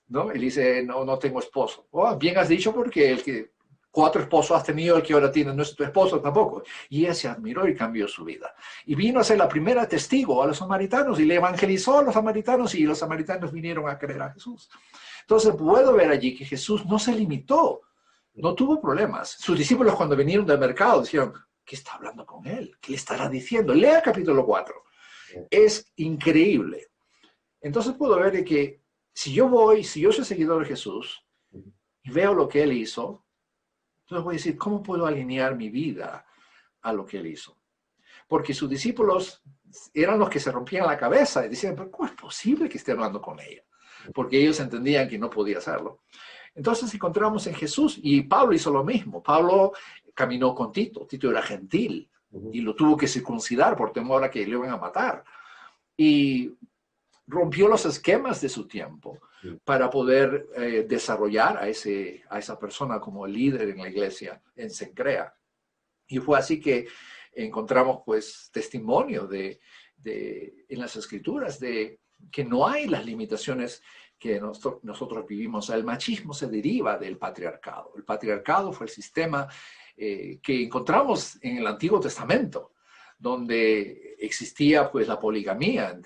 ¿No? Y le dice, no tengo esposo. Oh, bien has dicho porque el que 4 esposos has tenido, el que ahora tiene no es tu esposo tampoco. Y ella se admiró y cambió su vida. Y vino a ser la primera testigo a los samaritanos y le evangelizó a los samaritanos y los samaritanos vinieron a creer a Jesús. Entonces puedo ver allí que Jesús no se limitó, no tuvo problemas. Sus discípulos cuando vinieron del mercado dijeron, ¿qué está hablando con él? ¿Qué le estará diciendo? Lea el capítulo 4. Es increíble. Entonces puedo ver que si yo soy seguidor de Jesús y veo lo que él hizo, entonces voy a decir, ¿cómo puedo alinear mi vida a lo que él hizo? Porque sus discípulos eran los que se rompían la cabeza y decían, ¿pero cómo es posible que esté hablando con ella? Porque ellos entendían que no podía hacerlo. Entonces encontramos en Jesús, y Pablo hizo lo mismo. Pablo caminó con Tito. Tito era gentil, y lo tuvo que circuncidar por temor a que le iban a matar. Y rompió los esquemas de su tiempo para poder desarrollar a esa persona como líder en la iglesia en Cencrea. Y fue así que encontramos pues testimonio en las escrituras de que no hay las limitaciones que nosotros vivimos. El machismo se deriva del patriarcado. El patriarcado fue el sistema que encontramos en el Antiguo Testamento, donde existía pues la poligamía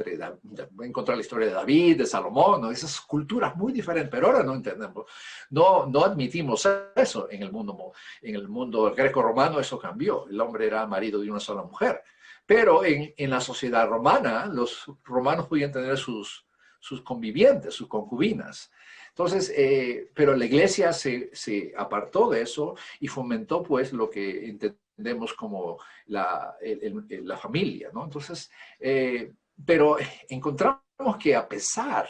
encontrar la historia de David, de Salomón, ¿no? Esas culturas muy diferentes, pero ahora no entendemos, no admitimos eso en el mundo greco-romano. Eso cambió, el hombre era marido de una sola mujer, pero en la sociedad romana, los romanos podían tener sus convivientes, sus concubinas. Entonces, pero la iglesia se apartó de eso y fomentó pues lo que entendemos como la familia, ¿no? Entonces, pero encontramos que a pesar,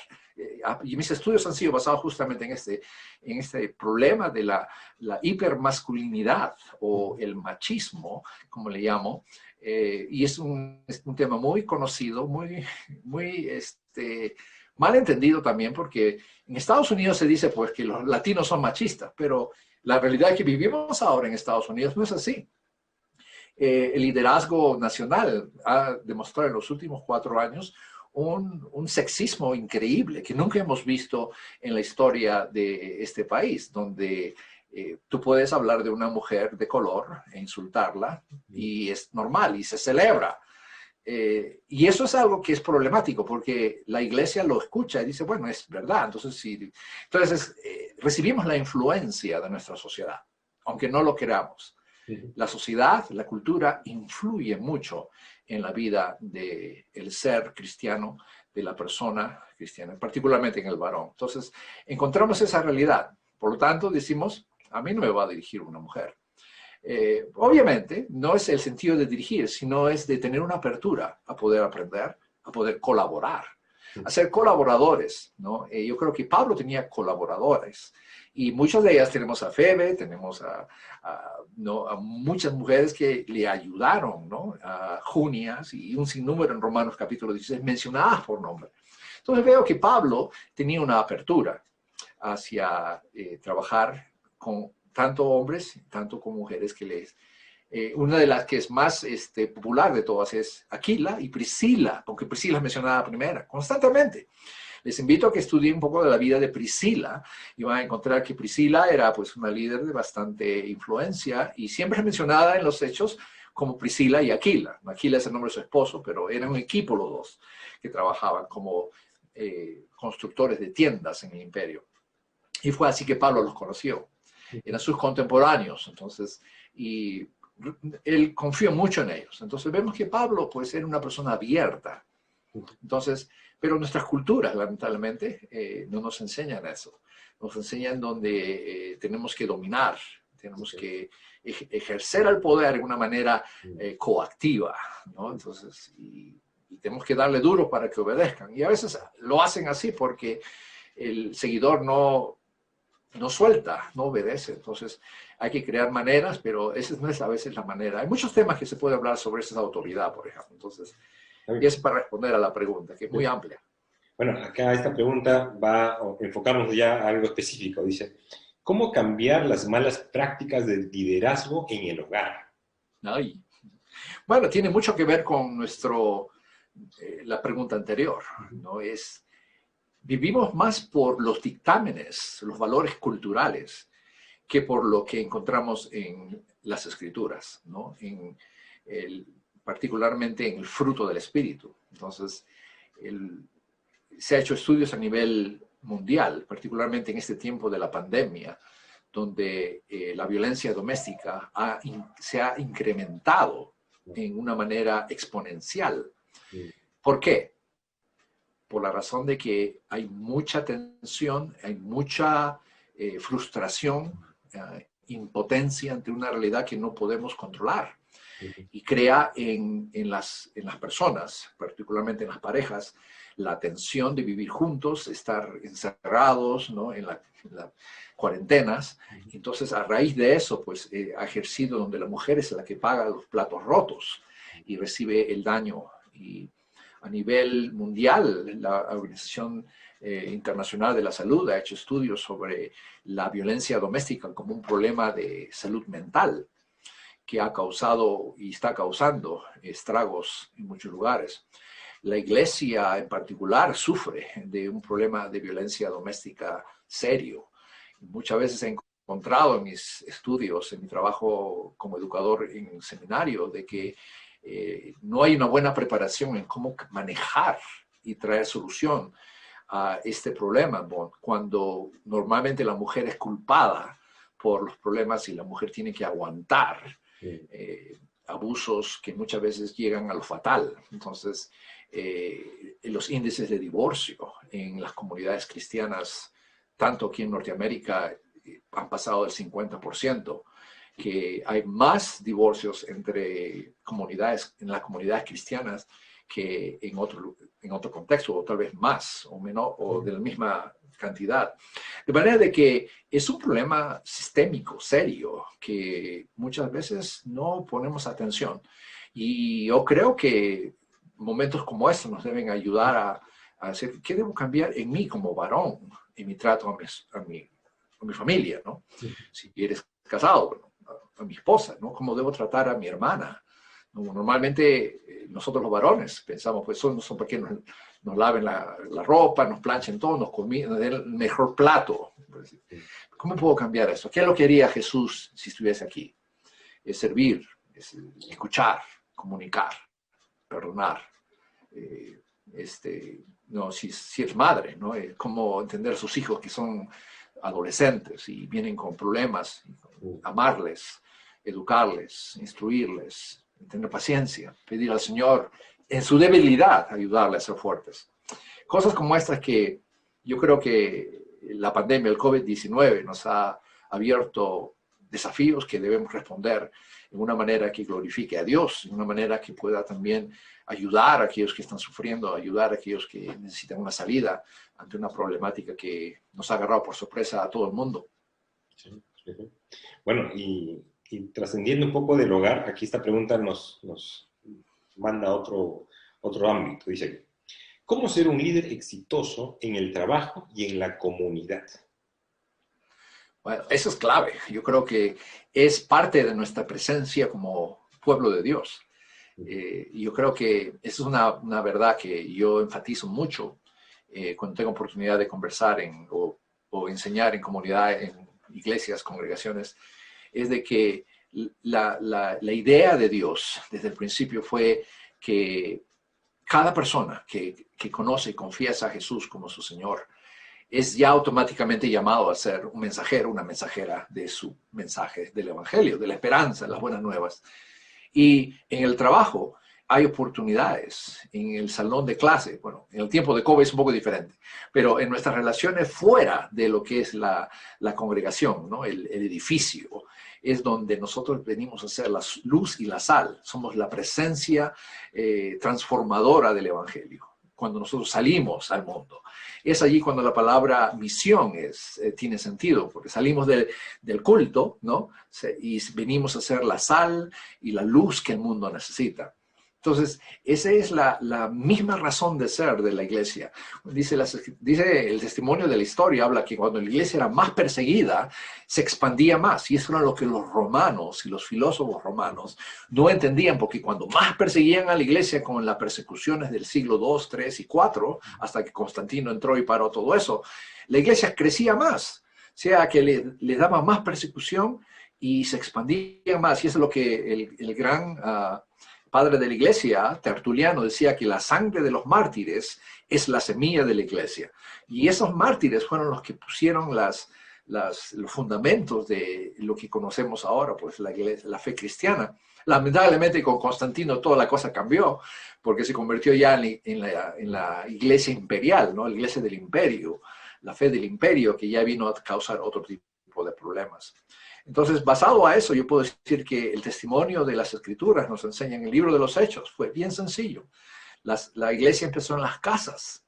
y mis estudios han sido basados justamente en este problema de la hipermasculinidad o el machismo, como le llamo, y es un tema muy conocido, muy mal entendido también, porque en Estados Unidos se dice pues que los latinos son machistas, pero la realidad que vivimos ahora en Estados Unidos no es así. El liderazgo nacional ha demostrado en los últimos 4 años un sexismo increíble que nunca hemos visto en la historia de este país, donde tú puedes hablar de una mujer de color e insultarla y es normal y se celebra. Y eso es algo que es problemático porque la iglesia lo escucha y dice, bueno, es verdad. Entonces recibimos la influencia de nuestra sociedad, aunque no lo queramos. La sociedad, la cultura influye mucho en la vida del ser cristiano, de la persona cristiana, particularmente en el varón. Entonces, encontramos esa realidad. Por lo tanto, decimos, a mí no me va a dirigir una mujer. Obviamente, no es el sentido de dirigir, sino es de tener una apertura a poder aprender, a poder colaborar, a ser colaboradores, ¿no? Yo creo que Pablo tenía colaboradores. Y muchas de ellas tenemos a Febe, tenemos a muchas mujeres que le ayudaron, ¿no? A Junias y un sinnúmero en Romanos capítulo 16 mencionadas por nombre. Entonces veo que Pablo tenía una apertura hacia trabajar con tanto hombres, tanto con mujeres una de las que es más popular de todas es Aquila y Priscila, porque Priscila es mencionada primera, constantemente. Les invito a que estudien un poco de la vida de Priscila y van a encontrar que Priscila era pues una líder de bastante influencia y siempre es mencionada en los hechos como Priscila y Aquila. Aquila es el nombre de su esposo, pero eran un equipo los dos que trabajaban como constructores de tiendas en el imperio. Y fue así que Pablo los conoció. Eran sus contemporáneos, entonces, y él confió mucho en ellos. Entonces vemos que Pablo pues era una persona abierta. Entonces, pero nuestras culturas, lamentablemente, no nos enseñan eso. Nos enseñan donde tenemos que dominar, tenemos que ejercer el poder de una manera coactiva, ¿no? Entonces, y tenemos que darle duro para que obedezcan. Y a veces lo hacen así porque el seguidor no suelta, no obedece. Entonces hay que crear maneras, pero esa no es a veces la manera. Hay muchos temas que se puede hablar sobre esa autoridad, por ejemplo. Entonces, y es para responder a la pregunta, que es muy amplia. Bueno, acá esta pregunta va a enfocarnos ya a algo específico. Dice, ¿cómo cambiar las malas prácticas del liderazgo en el hogar? Ay. Bueno, tiene mucho que ver con la pregunta anterior, ¿no? Vivimos más por los dictámenes, los valores culturales, que por lo que encontramos en las escrituras, ¿no? Particularmente en el fruto del Espíritu. Entonces, se ha hecho estudios a nivel mundial, particularmente en este tiempo de la pandemia, donde la violencia doméstica se ha incrementado en una manera exponencial. ¿Por qué? Por la razón de que hay mucha tensión, hay mucha frustración, impotencia ante una realidad que no podemos controlar. Y crea en las personas, particularmente en las parejas, la tensión de vivir juntos, estar encerrados, ¿no? en las cuarentenas. Entonces, a raíz de eso, pues ha ejercido donde la mujer es la que paga los platos rotos y recibe el daño. Y a nivel mundial, la Organización Internacional de la Salud ha hecho estudios sobre la violencia doméstica como un problema de salud mental que ha causado y está causando estragos en muchos lugares. La iglesia en particular sufre de un problema de violencia doméstica serio. Muchas veces he encontrado en mis estudios, en mi trabajo como educador en seminario, de que no hay una buena preparación en cómo manejar y traer solución a este problema, cuando normalmente la mujer es culpada por los problemas y la mujer tiene que aguantar abusos que muchas veces llegan a lo fatal. Entonces, los índices de divorcio en las comunidades cristianas, tanto aquí en Norteamérica, han pasado del 50%, que hay más divorcios entre comunidades, en las comunidades cristianas, que en otro contexto, o tal vez más o menos, o de la misma cantidad. De manera de que es un problema sistémico, serio, que muchas veces no ponemos atención. Y yo creo que momentos como estos nos deben ayudar a hacer, ¿qué debo cambiar en mí como varón, en mi trato a mi familia, ¿no? Sí. Si eres casado, bueno, a mi esposa, ¿no? ¿Cómo debo tratar a mi hermana? Normalmente nosotros los varones pensamos, pues son para que nos laven la ropa, nos planchen todo, nos den el mejor plato. ¿Cómo puedo cambiar eso? ¿Qué es lo que haría Jesús si estuviese aquí? Es servir, es escuchar, comunicar, perdonar. No, si es madre, ¿no? Cómo entender a sus hijos que son adolescentes y vienen con problemas, amarles, educarles, instruirles, tener paciencia, pedir al Señor en su debilidad ayudarles a ser fuertes. Cosas como estas que yo creo que la pandemia, el COVID-19, nos ha abierto desafíos que debemos responder en una manera que glorifique a Dios, en una manera que pueda también ayudar a aquellos que están sufriendo, ayudar a aquellos que necesitan una salida ante una problemática que nos ha agarrado por sorpresa a todo el mundo. Sí, sí. Bueno, y trascendiendo un poco del hogar, aquí esta pregunta nos manda a otro ámbito. Dice, ¿cómo ser un líder exitoso en el trabajo y en la comunidad? Bueno, eso es clave. Yo creo que es parte de nuestra presencia como pueblo de Dios. Yo creo que esa es una verdad que yo enfatizo mucho cuando tengo oportunidad de conversar o enseñar en comunidad, en iglesias, congregaciones, es de que la idea de Dios desde el principio fue que cada persona que conoce y confiesa a Jesús como su Señor es ya automáticamente llamado a ser un mensajero, una mensajera de su mensaje, del Evangelio, de la esperanza, las buenas nuevas. Y en el trabajo hay oportunidades, en el salón de clase, bueno, en el tiempo de COVID es un poco diferente, pero en nuestras relaciones fuera de lo que es la congregación, ¿no? El edificio, es donde nosotros venimos a ser la luz y la sal, somos la presencia transformadora del Evangelio. Cuando nosotros salimos al mundo. Es allí cuando la palabra misión tiene sentido, porque salimos del culto, ¿no? Y venimos a ser la sal y la luz que el mundo necesita. Entonces, esa es la misma razón de ser de la iglesia. Dice el testimonio de la historia, habla que cuando la iglesia era más perseguida, se expandía más. Y eso era lo que los romanos y los filósofos romanos no entendían, porque cuando más perseguían a la iglesia con las persecuciones del siglo II, III y IV, hasta que Constantino entró y paró todo eso, la iglesia crecía más. O sea, que le daba más persecución y se expandía más. Y eso es lo que el gran padre de la iglesia, Tertuliano, decía que la sangre de los mártires es la semilla de la iglesia. Y esos mártires fueron los que pusieron los fundamentos de lo que conocemos ahora, pues la fe cristiana. Lamentablemente con Constantino toda la cosa cambió, porque se convirtió ya en la iglesia imperial, ¿no? La iglesia del imperio, la fe del imperio, que ya vino a causar otro tipo de problemas. Entonces, basado a eso, yo puedo decir que el testimonio de las Escrituras nos enseña en el libro de los Hechos. Fue bien sencillo. La iglesia empezó en las casas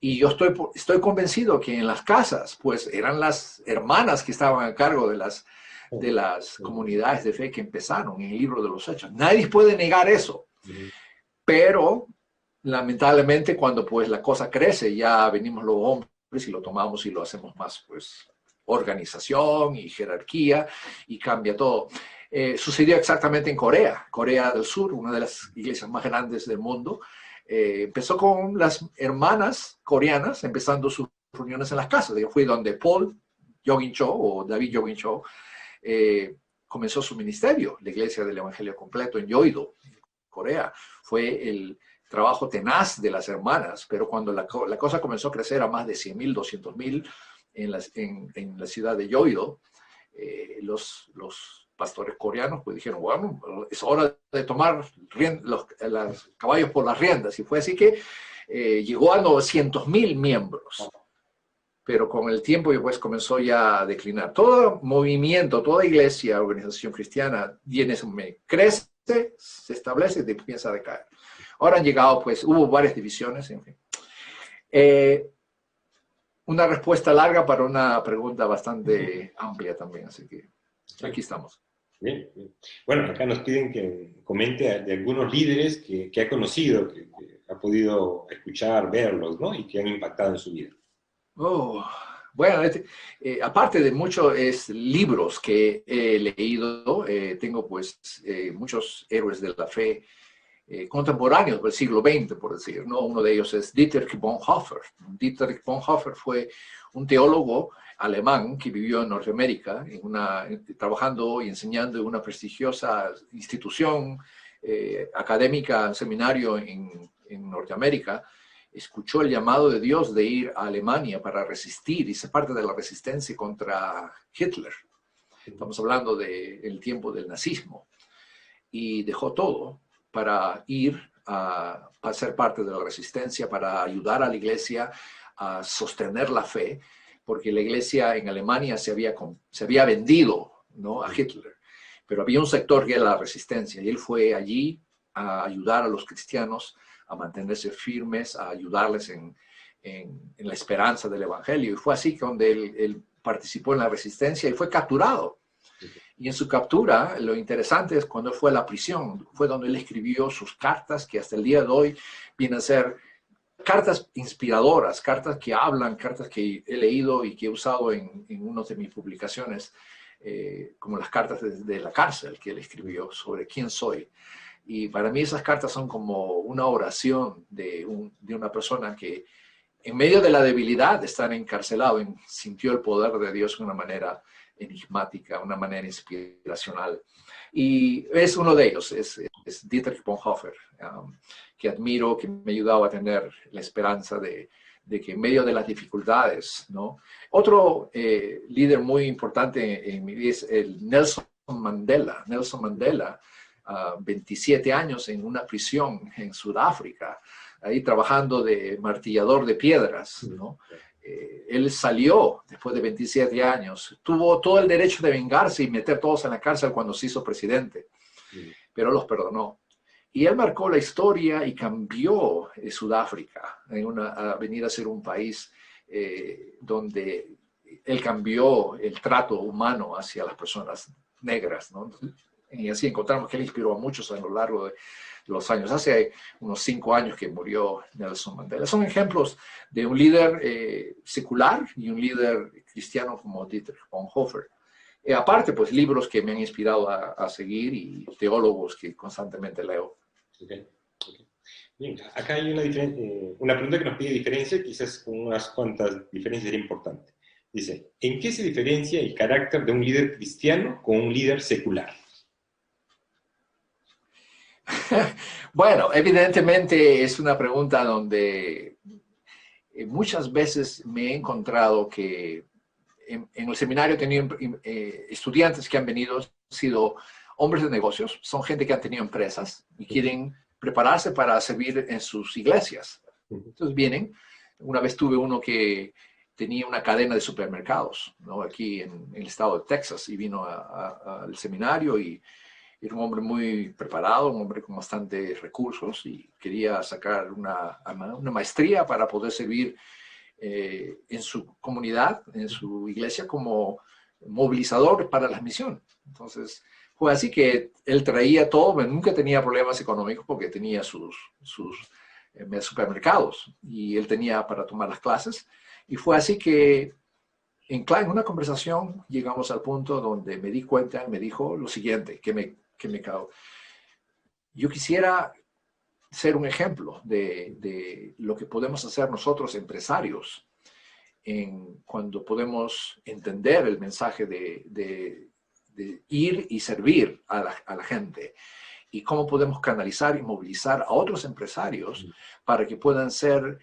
Y yo estoy convencido que en las casas, pues eran las hermanas que estaban a cargo de las comunidades de fe que empezaron en el libro de los Hechos. Nadie puede negar eso. Pero lamentablemente cuando pues la cosa crece, ya venimos los hombres y lo tomamos y lo hacemos más pues organización y jerarquía y cambia todo. Sucedió exactamente en Corea, Corea del Sur, una de las iglesias más grandes del mundo. Empezó con las hermanas coreanas empezando sus reuniones en las casas. Yo fui donde Paul Yogin-cho o David Yogin-cho comenzó su ministerio, la Iglesia del Evangelio Completo en Yoido, Corea. Fue el trabajo tenaz de las hermanas, pero cuando la cosa comenzó a crecer a más de 100,000, 200,000 en la ciudad de Yoido, los pastores coreanos pues dijeron, bueno, es hora de tomar los caballos por las riendas. Y fue así que llegó a 900,000 miembros. Pero con el tiempo pues comenzó ya a declinar. Todo movimiento, toda iglesia, organización cristiana, crece, se establece y empieza a decaer. Ahora han llegado, pues, hubo varias divisiones, en fin. Una respuesta larga para una pregunta bastante amplia también, así que aquí estamos. Bien, bien. Bueno, acá nos piden que comente de algunos líderes que ha conocido, que ha podido escuchar, verlos, ¿no? Y que han impactado en su vida. Oh, bueno, aparte de muchos libros que he leído, tengo pues muchos héroes de la fe contemporáneos del siglo XX, por decir, ¿no? Uno de ellos es Dietrich Bonhoeffer. Dietrich Bonhoeffer fue un teólogo alemán que vivió en Norteamérica, trabajando y enseñando en una prestigiosa institución académica, seminario en Norteamérica. Escuchó el llamado de Dios de ir a Alemania para resistir y ser parte de la resistencia contra Hitler. Estamos hablando del tiempo del nazismo. Y dejó todo para ir a ser parte de la resistencia, para ayudar a la iglesia a sostener la fe, porque la iglesia en Alemania se había vendido, ¿no?, a Hitler. Pero había un sector que era la resistencia y él fue allí a ayudar a los cristianos a mantenerse firmes, a ayudarles en la esperanza del evangelio. Y fue así que donde él participó en la resistencia y fue capturado. Y en su captura, lo interesante es cuando fue a la prisión, fue donde él escribió sus cartas, que hasta el día de hoy vienen a ser cartas inspiradoras, cartas que hablan, cartas que he leído y que he usado en una de mis publicaciones, como las cartas de la cárcel que él escribió sobre quién soy. Y para mí esas cartas son como una oración de una persona que en medio de la debilidad de estar encarcelado, sintió el poder de Dios de una manera enigmática, una manera inspiracional. Y es uno de ellos, es Dietrich Bonhoeffer, que admiro, que me ha ayudado a tener la esperanza de que en medio de las dificultades, ¿no? Otro líder muy importante en mi vida es el Nelson Mandela. Nelson Mandela, 27 años en una prisión en Sudáfrica, ahí trabajando de martillador de piedras, ¿no? Él salió después de 27 años, tuvo todo el derecho de vengarse y meter todos en la cárcel cuando se hizo presidente, pero los perdonó. Y él marcó la historia y cambió Sudáfrica a venir a ser un país donde él cambió el trato humano hacia las personas negras, ¿no? Y así encontramos que él inspiró a muchos a lo largo de los años. Hace unos 5 años que murió Nelson Mandela. Son ejemplos de un líder secular y un líder cristiano como Dietrich Bonhoeffer. Aparte, pues libros que me han inspirado a seguir y teólogos que constantemente leo. Okay. Bien, acá hay una pregunta que nos pide diferencia, quizás con unas cuantas diferencias sería importante. Dice, ¿en qué se diferencia el carácter de un líder cristiano con un líder secular? Bueno, evidentemente es una pregunta donde muchas veces me he encontrado que en el seminario he tenido estudiantes que han sido hombres de negocios, son gente que han tenido empresas y quieren prepararse para servir en sus iglesias. Entonces vienen, una vez tuve uno que tenía una cadena de supermercados, ¿no?, aquí en el estado de Texas, y vino al seminario y era un hombre muy preparado, un hombre con bastantes recursos y quería sacar una maestría para poder servir en su comunidad, en su iglesia, como movilizador para la misión. Entonces, fue así que él traía todo, pero nunca tenía problemas económicos porque tenía sus supermercados y él tenía para tomar las clases. Y fue así que en una conversación llegamos al punto donde me di cuenta, me dijo lo siguiente, que me cago. Yo quisiera ser un ejemplo de lo que podemos hacer nosotros empresarios cuando podemos entender el mensaje de ir y servir a la gente y cómo podemos canalizar y movilizar a otros empresarios para que puedan ser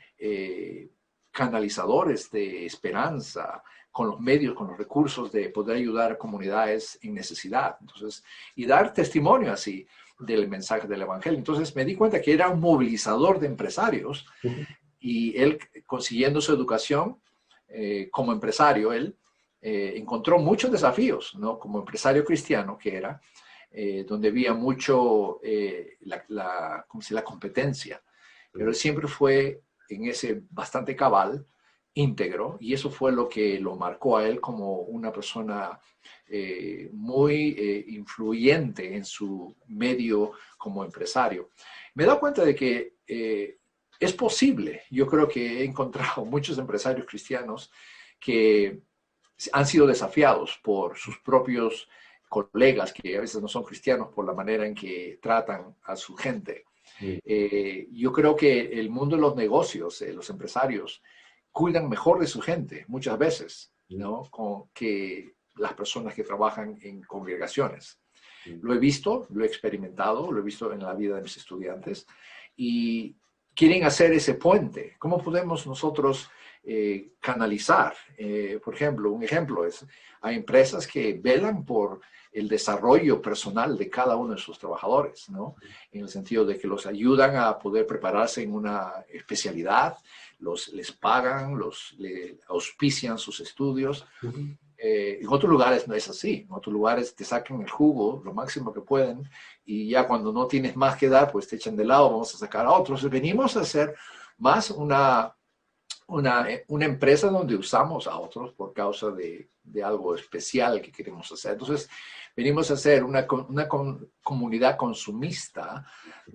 canalizadores de esperanza con los medios, con los recursos de poder ayudar a comunidades en necesidad. Entonces, y dar testimonio así del mensaje del Evangelio. Entonces me di cuenta que era un movilizador de empresarios y él, consiguiendo su educación como empresario, él encontró muchos desafíos, ¿no? Como empresario cristiano que era, donde había mucho la competencia, pero él siempre fue en ese bastante cabal, íntegro, y eso fue lo que lo marcó a él como una persona muy influyente en su medio como empresario. Me he dado cuenta de que es posible. Yo creo que he encontrado muchos empresarios cristianos que han sido desafiados por sus propios colegas, que a veces no son cristianos, por la manera en que tratan a su gente. Yo creo que el mundo de los negocios, los empresarios, cuidan mejor de su gente muchas veces, ¿no? Que las personas que trabajan en congregaciones. Lo he visto, lo he experimentado, lo he visto en la vida de mis estudiantes y quieren hacer ese puente. ¿Cómo podemos nosotros canalizar? Por ejemplo, un ejemplo es, hay empresas que velan por el desarrollo personal de cada uno de sus trabajadores, ¿no? En el sentido de que los ayudan a poder prepararse en una especialidad, les pagan, les auspician sus estudios. En otros lugares no es así. En otros lugares te sacan el jugo lo máximo que pueden y ya cuando no tienes más que dar, pues te echan de lado, vamos a sacar a otros. Venimos a hacer más una empresa donde usamos a otros por causa de algo especial que queremos hacer. Entonces, venimos a hacer una comunidad consumista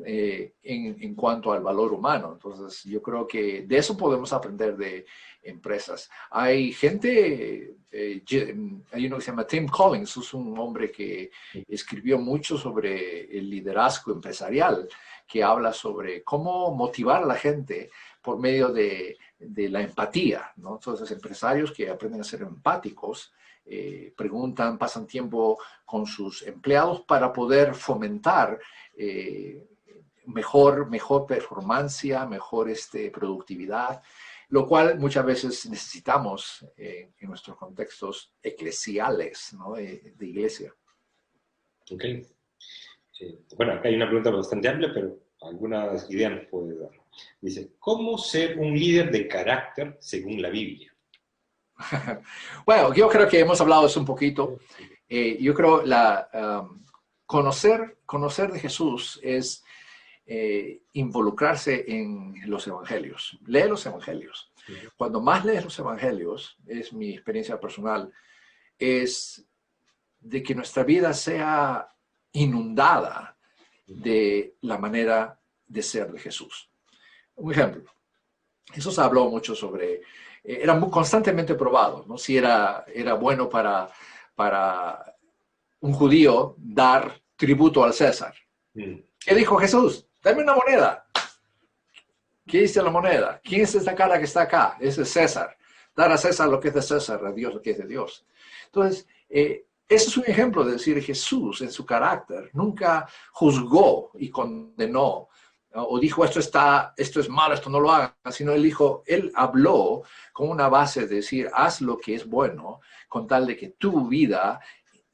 en cuanto al valor humano. Entonces, yo creo que de eso podemos aprender de empresas. Hay gente, hay uno que se llama Tim Collins, es un hombre que escribió mucho sobre el liderazgo empresarial, que habla sobre cómo motivar a la gente por medio de la empatía, ¿no? Entonces, empresarios que aprenden a ser empáticos, preguntan, pasan tiempo con sus empleados para poder fomentar mejor performance, mejor productividad, lo cual muchas veces necesitamos en nuestros contextos eclesiales, ¿no? de iglesia. Ok. Sí. Bueno, acá hay una pregunta bastante amplia, pero algunas ideas nos puede dar. Dice, ¿cómo ser un líder de carácter según la Biblia? Bueno, yo creo que hemos hablado eso un poquito. Yo creo conocer de Jesús es involucrarse en los evangelios. Lee los evangelios. Cuando más lees los evangelios, es mi experiencia personal, es de que nuestra vida sea inundada de la manera de ser de Jesús. Un ejemplo, Jesús habló mucho sobre, era constantemente probado, ¿no? Si era bueno para un judío dar tributo al César. ¿Qué dijo Jesús? Dame una moneda. ¿Qué dice la moneda? ¿Quién es esta cara que está acá? Ese es César. Dar a César lo que es de César, a Dios lo que es de Dios. Entonces, ese es un ejemplo de decir Jesús en su carácter nunca juzgó y condenó o dijo esto es malo, esto no lo hagan, sino él habló con una base de decir haz lo que es bueno con tal de que tu vida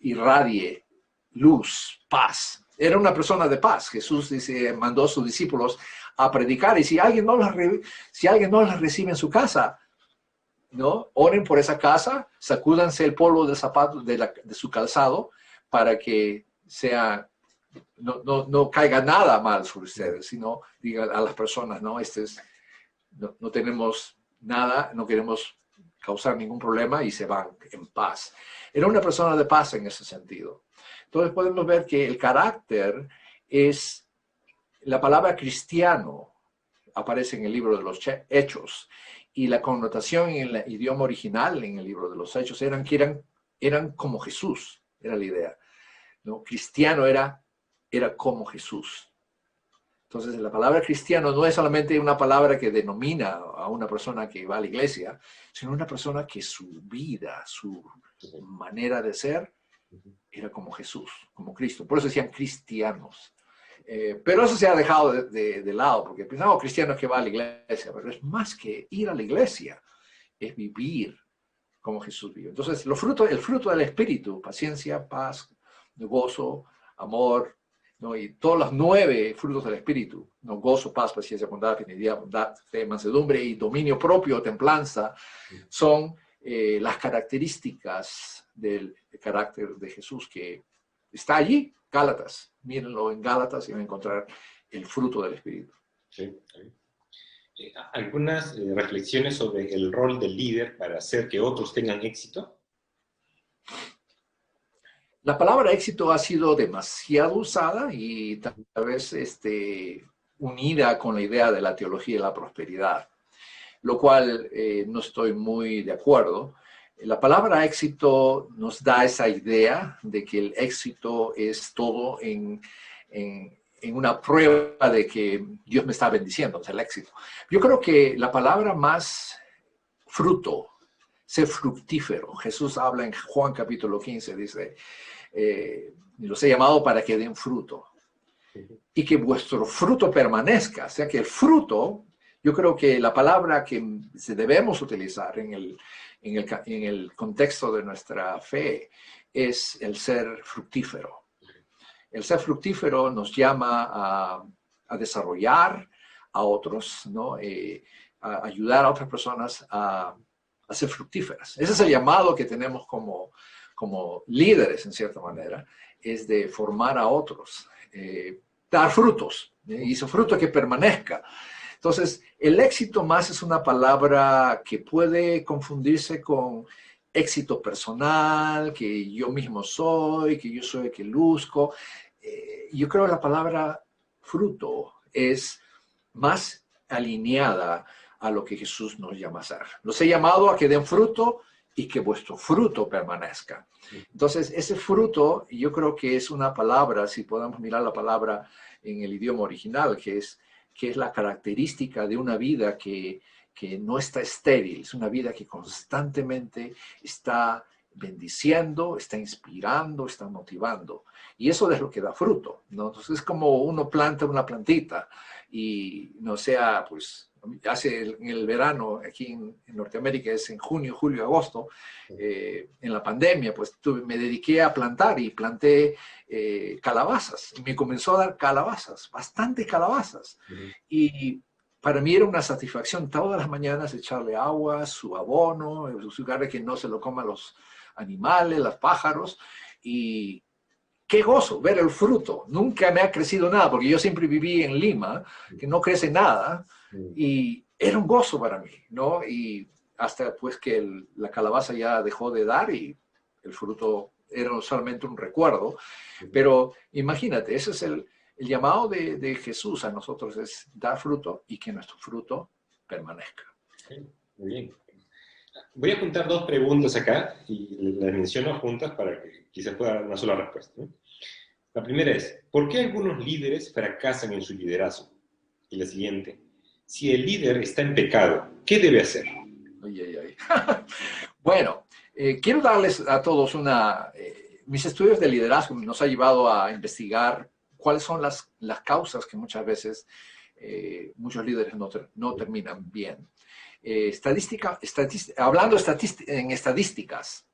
irradie luz, paz. Era una persona de paz. Jesús mandó a sus discípulos a predicar y si alguien no las recibe en su casa, ¿no? Oren por esa casa, sacúdanse el polvo del zapato de su calzado para que sea no caiga nada mal sobre ustedes, sino digan a las personas, no, no tenemos nada, no queremos causar ningún problema y se van en paz. Era una persona de paz en ese sentido. Entonces podemos ver que el carácter es, la palabra cristiano aparece en el libro de los Hechos y la connotación en el idioma original en el libro de los Hechos eran que eran como Jesús, era la idea, ¿no? Cristiano era como Jesús. Entonces, la palabra cristiano no es solamente una palabra que denomina a una persona que va a la iglesia, sino una persona que su vida, su manera de ser, era como Jesús, como Cristo. Por eso decían cristianos. Pero eso se ha dejado de lado, porque pensamos cristianos que va a la iglesia, pero es más que ir a la iglesia, es vivir como Jesús vive. Entonces, el fruto del Espíritu, paciencia, paz, gozo, amor, ¿no? Y todos los 9 frutos del Espíritu, ¿no? Gozo, paz, paciencia, bondad, benignidad, bondad, fe, mansedumbre y dominio propio, templanza, son las características del carácter de Jesús que está allí. Gálatas, mírenlo en Gálatas y van a encontrar el fruto del Espíritu. Sí. ¿Algunas reflexiones sobre el rol del líder para hacer que otros tengan éxito? La palabra éxito ha sido demasiado usada y tal vez unida con la idea de la teología de la prosperidad, lo cual no estoy muy de acuerdo. La palabra éxito nos da esa idea de que el éxito es todo en una prueba de que Dios me está bendiciendo, o sea, el éxito. Yo creo que la palabra más fruto, ser fructífero. Jesús habla en Juan capítulo 15, dice, los he llamado para que den fruto y que vuestro fruto permanezca. O sea, que el fruto, yo creo que la palabra que debemos utilizar en el contexto de nuestra fe es el ser fructífero. El ser fructífero nos llama a desarrollar a otros, ¿no? A ayudar a otras personas a ser fructíferas. Ese es el llamado que tenemos como líderes, en cierta manera, es de formar a otros, dar frutos, y ese fruto que permanezca. Entonces, el éxito más es una palabra que puede confundirse con éxito personal, que yo mismo soy, que yo soy el que luzco. Yo creo que la palabra fruto es más alineada a lo que Jesús nos llama a hacer. Los he llamado a que den fruto y que vuestro fruto permanezca. Entonces, ese fruto, yo creo que es una palabra, si podemos mirar la palabra en el idioma original, que es la característica de una vida que no está estéril, es una vida que constantemente está bendiciendo, está inspirando, está motivando. Y eso es lo que da fruto, ¿no? Entonces es como uno planta una plantita y no sea, pues, en el verano, aquí en Norteamérica es en junio, julio, agosto, en la pandemia, pues me dediqué a plantar y planté calabazas. Y me comenzó a dar calabazas, bastantes calabazas. Y para mí era una satisfacción todas las mañanas echarle agua, su abono, su lugar de que no se lo coman los animales, los pájaros. Y qué gozo ver el fruto. Nunca me ha crecido nada, porque yo siempre viví en Lima, que no crece nada, y era un gozo para mí, ¿no? Y hasta pues que la calabaza ya dejó de dar y el fruto era solamente un recuerdo. Pero imagínate, ese es el llamado de Jesús a nosotros, es dar fruto y que nuestro fruto permanezca. Muy bien. Voy a apuntar 2 preguntas acá y las menciono juntas para que quizás pueda dar una sola respuesta, ¿no? La primera es, ¿por qué algunos líderes fracasan en su liderazgo? Y la siguiente, si el líder está en pecado, ¿qué debe hacer? Bueno, quiero darles a todos mis estudios de liderazgo nos ha llevado a investigar cuáles son las causas que muchas veces muchos líderes no terminan bien. Hablando en estadísticas,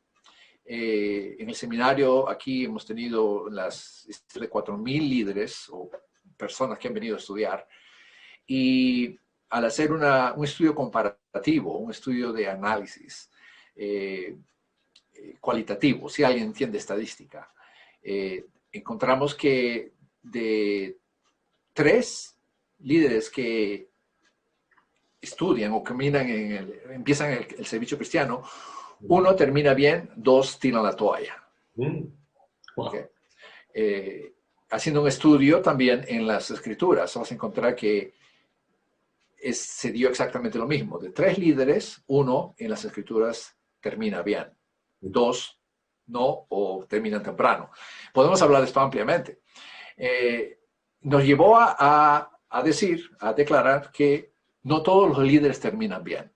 en el seminario aquí hemos tenido de 4,000 líderes o personas que han venido a estudiar y al hacer un estudio comparativo, un estudio de análisis cualitativo, si alguien entiende estadística, encontramos que de 3 líderes que estudian o caminan empiezan el servicio cristiano, 1 termina bien, 2 tiran la toalla. Wow. Okay. Haciendo un estudio también en las escrituras, vas a encontrar que se dio exactamente lo mismo. De 3 líderes, 1 en las escrituras termina bien, 2 no o terminan temprano. Podemos hablar de esto ampliamente. Nos llevó a declarar que no todos los líderes terminan bien.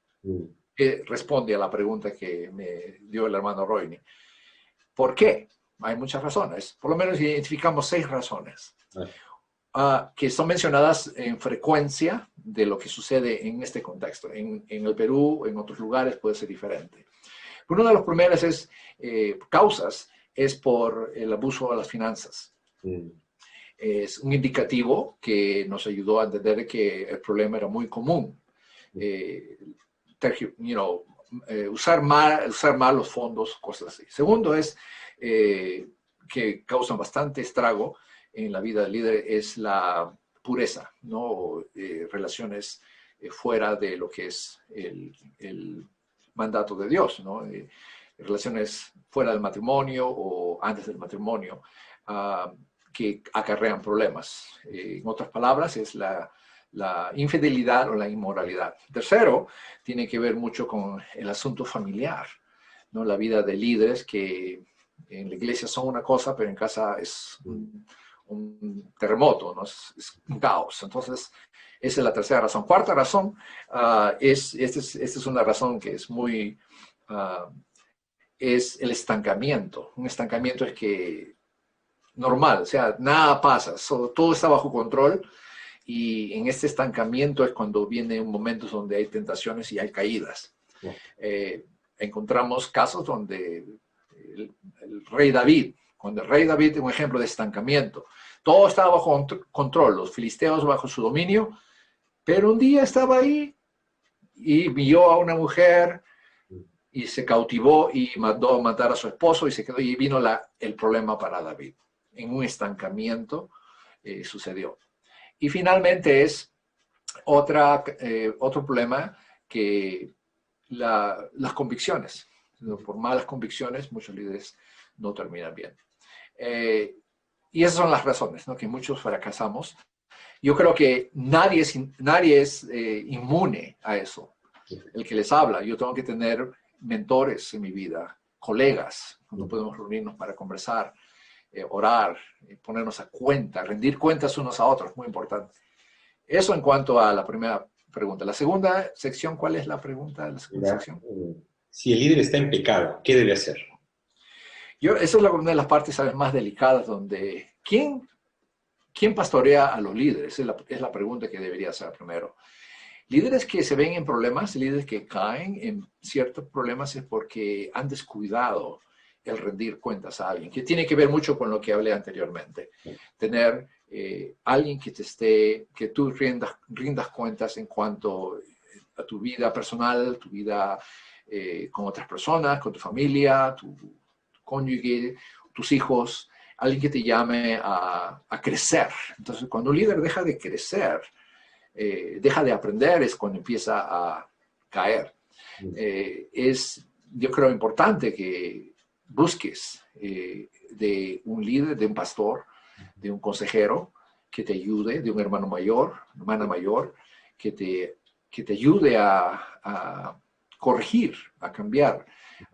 Responde a la pregunta que me dio el hermano Royne. ¿Por qué? Hay muchas razones. Por lo menos identificamos 6 razones que son mencionadas en frecuencia de lo que sucede en este contexto. En el Perú, en otros lugares puede ser diferente. Una de las primeras causas es por el abuso de las finanzas. Es un indicativo que nos ayudó a entender que el problema era muy común. Usar mal los fondos, cosas así. Segundo es que causan bastante estrago en la vida del líder es la pureza, ¿no? Relaciones fuera de lo que es el mandato de Dios, ¿no? Relaciones fuera del matrimonio o antes del matrimonio que acarrean problemas. En otras palabras, es la infidelidad o la inmoralidad. Tercero, tiene que ver mucho con el asunto familiar, ¿no? La vida de líderes que en la iglesia son una cosa, pero en casa es un terremoto, ¿no? Es un caos. Entonces, esa es la tercera razón. Cuarta razón, esta es una razón que es muy, es el estancamiento. Un estancamiento es que normal, o sea, nada pasa, todo está bajo control y en este estancamiento es cuando vienen momentos donde hay tentaciones y hay caídas. Encontramos casos donde el rey David, cuando el rey David es un ejemplo de estancamiento, todo estaba bajo control, los filisteos bajo su dominio, pero un día estaba ahí y vio a una mujer y se cautivó y mandó a matar a su esposo y se quedó y vino el problema para David. En un estancamiento sucedió. Y finalmente es otro problema que las convicciones. Por malas convicciones, muchos líderes no terminan bien. Y esas son las razones, ¿no? Que muchos fracasamos. Yo creo que nadie es inmune a eso. El que les habla, yo tengo que tener mentores en mi vida, colegas, cuando podemos reunirnos para conversar, orar, ponernos a cuenta, rendir cuentas unos a otros, muy importante. Eso en cuanto a la primera pregunta. La segunda sección, ¿cuál es la pregunta de la segunda sección? Si el líder está en pecado, ¿qué debe hacer? Esa es una de las partes, ¿sabes?, más delicadas, donde ¿quién pastorea a los líderes? Es la pregunta que debería hacer primero. Líderes que se ven en problemas, líderes que caen en ciertos problemas es porque han descuidado el rendir cuentas a alguien, que tiene que ver mucho con lo que hablé anteriormente. Tener alguien que tú rindas cuentas en cuanto a tu vida personal, tu vida con otras personas, con tu familia, tu cónyuge, tus hijos, alguien que te llame a crecer. Entonces, cuando un líder deja de crecer, deja de aprender, es cuando empieza a caer. Yo creo, importante que busques de un líder, de un pastor, de un consejero que te ayude, de un hermano mayor, hermana mayor, que te ayude a corregir, a cambiar,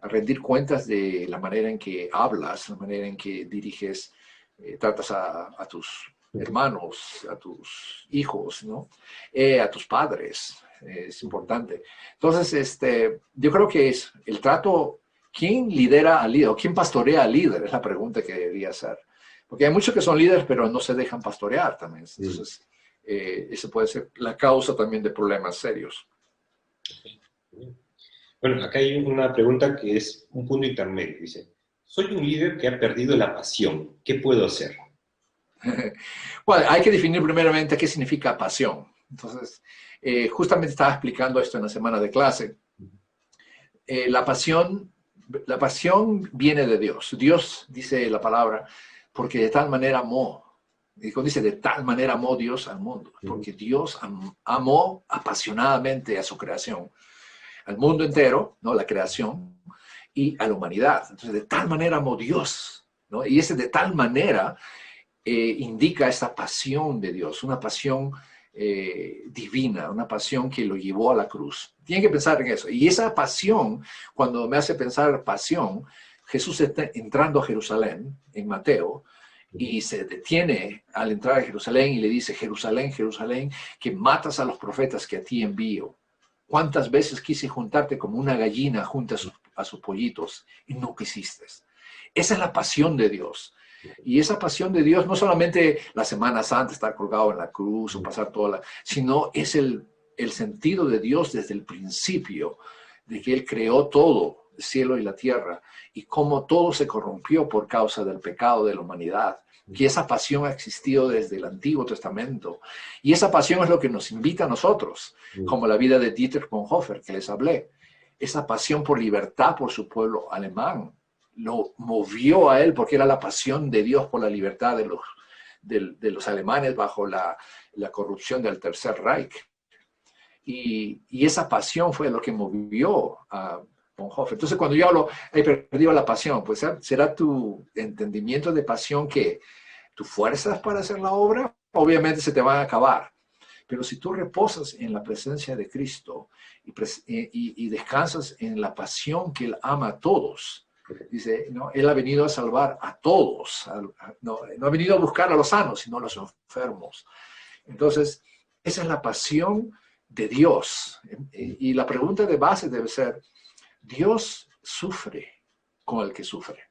a rendir cuentas de la manera en que hablas, la manera en que diriges, tratas a tus hermanos, a tus hijos, ¿no? A tus padres, es importante. Entonces, yo creo que es el trato. ¿Quién lidera al líder o quién pastorea al líder? Es la pregunta que debería hacer. Porque hay muchos que son líderes, pero no se dejan pastorear también. Entonces, eso puede ser la causa también de problemas serios. Bueno, acá hay una pregunta que es un punto intermedio. Dice, soy un líder que ha perdido la pasión. ¿Qué puedo hacer? Bueno, hay que definir primeramente qué significa pasión. Entonces, justamente estaba explicando esto en la semana de clase. La pasión viene de Dios. Dios, dice la palabra, porque de tal manera amó Y cuando dice, de tal manera amó Dios al mundo, porque Dios amó apasionadamente a su creación, al mundo entero, ¿no? La creación, y a la humanidad. Entonces, de tal manera amó Dios, ¿no? Y ese de tal manera indica esta pasión de Dios, una pasión divina, una pasión que lo llevó a la cruz. Tienen que pensar en eso. Y esa pasión, cuando me hace pensar pasión, Jesús está entrando a Jerusalén, en Mateo, y se detiene al entrar a Jerusalén y le dice, Jerusalén, Jerusalén, que matas a los profetas que a ti envío. ¿Cuántas veces quise juntarte como una gallina junta a sus pollitos y no quisiste? Esa es la pasión de Dios. Y esa pasión de Dios no solamente la Semana Santa, estar colgado en la cruz o pasar toda la... sino es el sentido de Dios desde el principio, de que Él creó todo, el cielo y la tierra, y cómo todo se corrompió por causa del pecado de la humanidad. Que esa pasión ha existido desde el Antiguo Testamento. Y esa pasión es lo que nos invita a nosotros, como la vida de Dietrich Bonhoeffer, que les hablé. Esa pasión por libertad por su pueblo alemán lo movió a él porque era la pasión de Dios por la libertad de los alemanes bajo la corrupción del Tercer Reich. Y esa pasión fue lo que movió a Bonhoeffer. Entonces, cuando yo hablo, he perdido la pasión, pues será tu entendimiento de pasión que tus fuerzas para hacer la obra, obviamente se te van a acabar. Pero si tú reposas en la presencia de Cristo y descansas en la pasión que Él ama a todos, dice, ¿no? Él ha venido a salvar a todos, no ha venido a buscar a los sanos, sino a los enfermos. Entonces, esa es la pasión de Dios. Y la pregunta de base debe ser, ¿Dios sufre con el que sufre?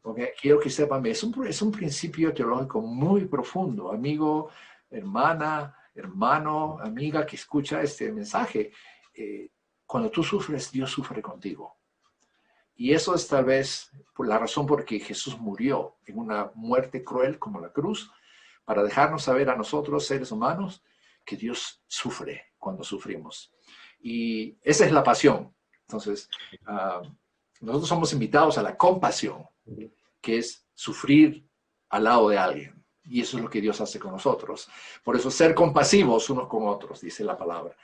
Okay. Quiero que sepan, es un principio teológico muy profundo, amigo, hermana, hermano, amiga que escucha este mensaje. Cuando tú sufres, Dios sufre contigo. Y eso es tal vez por la razón por que Jesús murió en una muerte cruel como la cruz, para dejarnos saber a nosotros, seres humanos, que Dios sufre cuando sufrimos. Y esa es la pasión. Entonces, nosotros somos invitados a la compasión, que es sufrir al lado de alguien. Y eso es lo que Dios hace con nosotros. Por eso ser compasivos unos con otros, dice la palabra.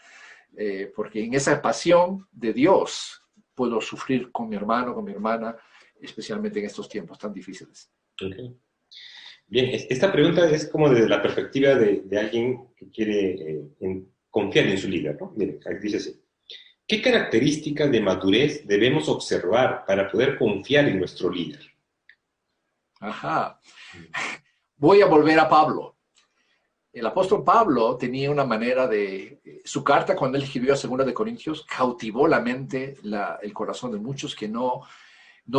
Porque en esa pasión de Dios puedo sufrir con mi hermano, con mi hermana, especialmente en estos tiempos tan difíciles. Okay. Bien, esta pregunta es como desde la perspectiva de alguien que quiere confiar en su líder, ¿no? Miren, dice así. ¿Qué características de madurez debemos observar para poder confiar en nuestro líder? Ajá. Voy a volver a Pablo. El apóstol Pablo tenía una manera de... Su carta, cuando él escribió a 2 de Corintios, cautivó la mente, el corazón de muchos que no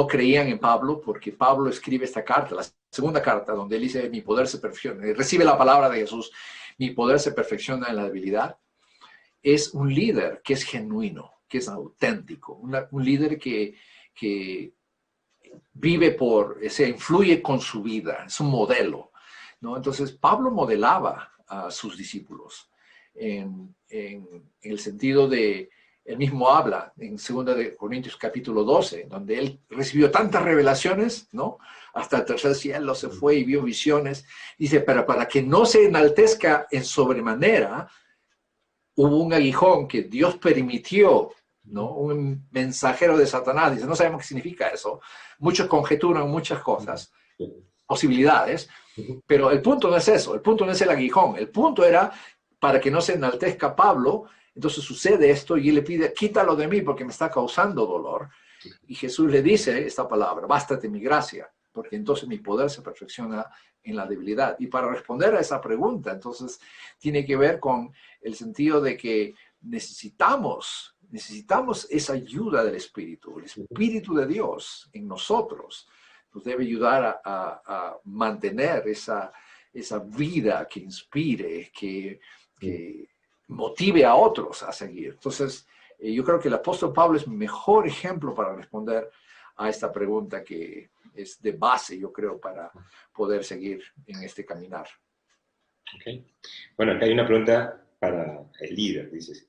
creían en Pablo, porque Pablo escribe esta carta, la segunda carta, donde él dice, mi poder se perfecciona, recibe la palabra de Jesús, mi poder se perfecciona en la debilidad. Es un líder que es genuino, que es auténtico, un líder que vive influye con su vida, es un modelo, ¿no? Entonces, Pablo modelaba a sus discípulos en el sentido de, él mismo habla en 2 de Corintios capítulo 12, donde él recibió tantas revelaciones, ¿no? Hasta el tercer cielo se fue y vio visiones. Dice, pero para que no se enaltezca en sobremanera, hubo un aguijón que Dios permitió, ¿no? Un mensajero de Satanás. Dice, no sabemos qué significa eso. Muchos conjeturan muchas cosas, posibilidades, pero el punto no es eso, el punto no es el aguijón, el punto era para que no se enaltezca Pablo. Entonces sucede esto y él le pide, quítalo de mí porque me está causando dolor. Y Jesús le dice esta palabra, bástate mi gracia, porque entonces mi poder se perfecciona en la debilidad. Y para responder a esa pregunta, entonces, tiene que ver con el sentido de que necesitamos esa ayuda del Espíritu. El Espíritu de Dios en nosotros nos debe ayudar a mantener esa vida que inspire, que motive a otros a seguir. Entonces, yo creo que el apóstol Pablo es mi mejor ejemplo para responder a esta pregunta que es de base, yo creo, para poder seguir en este caminar. Okay. Bueno, acá hay una pregunta para el líder. Dices,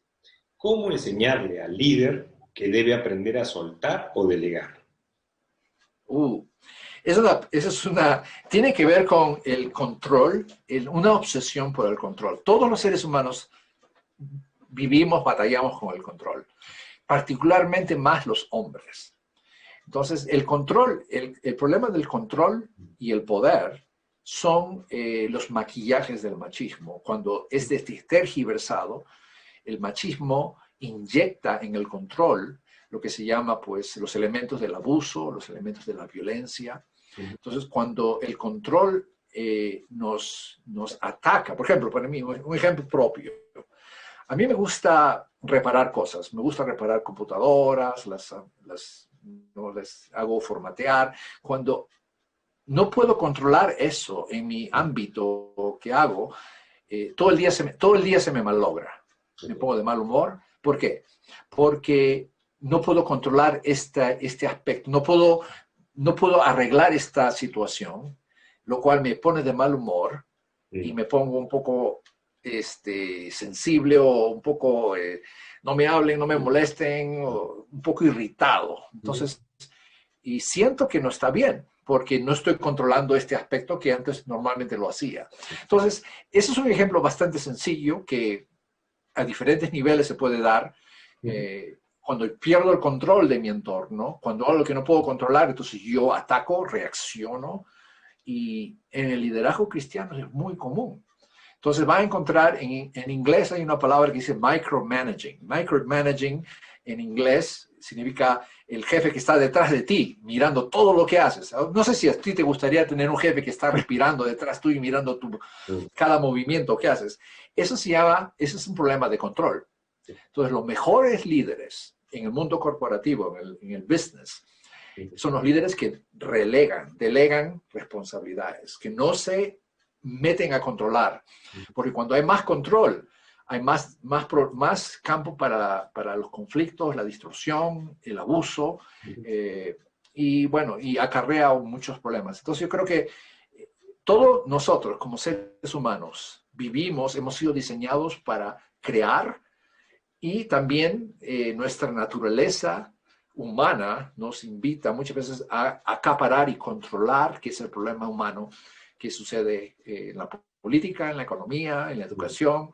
¿cómo enseñarle al líder que debe aprender a soltar o delegar? Tiene que ver con el control, una obsesión por el control. Todos los seres humanos vivimos, batallamos con el control, particularmente más los hombres. Entonces, el control, el problema del control y el poder son los maquillajes del machismo. Cuando es tergiversado, el machismo inyecta en el control lo que se llama, pues, los elementos del abuso, los elementos de la violencia. Entonces, cuando el control nos ataca, por ejemplo, para mí, un ejemplo propio. A mí me gusta reparar cosas, me gusta reparar computadoras, no les hago formatear. Cuando no puedo controlar eso en mi ámbito que hago, todo el día se me malogra. Me pongo de mal humor. ¿Por qué? Porque no puedo controlar este aspecto, no puedo arreglar esta situación, lo cual me pone de mal humor y me pongo un poco sensible o un poco, no me hablen, no me molesten, o un poco irritado. Entonces, y siento que no está bien, porque no estoy controlando este aspecto que antes normalmente lo hacía. Entonces, ese es un ejemplo bastante sencillo que a diferentes niveles se puede dar. Cuando pierdo el control de mi entorno, cuando algo que no puedo controlar, entonces yo ataco, reacciono, y en el liderazgo cristiano es muy común. Entonces va a encontrar, en inglés hay una palabra que dice micromanaging. Micromanaging en inglés significa el jefe que está detrás de ti, mirando todo lo que haces. No sé si a ti te gustaría tener un jefe que está respirando detrás tuyo y mirando cada movimiento que haces. Eso es un problema de control. Entonces los mejores líderes en el mundo corporativo, en el business, son los líderes que delegan responsabilidades, que no se meten a controlar, porque cuando hay más control, hay más campo para los conflictos, la distorsión, el abuso, y bueno, y acarrea muchos problemas. Entonces yo creo que todos nosotros como seres humanos hemos sido diseñados para crear, y también nuestra naturaleza humana nos invita muchas veces a acaparar y controlar, que es el problema humano que sucede en la política, en la economía, en la educación,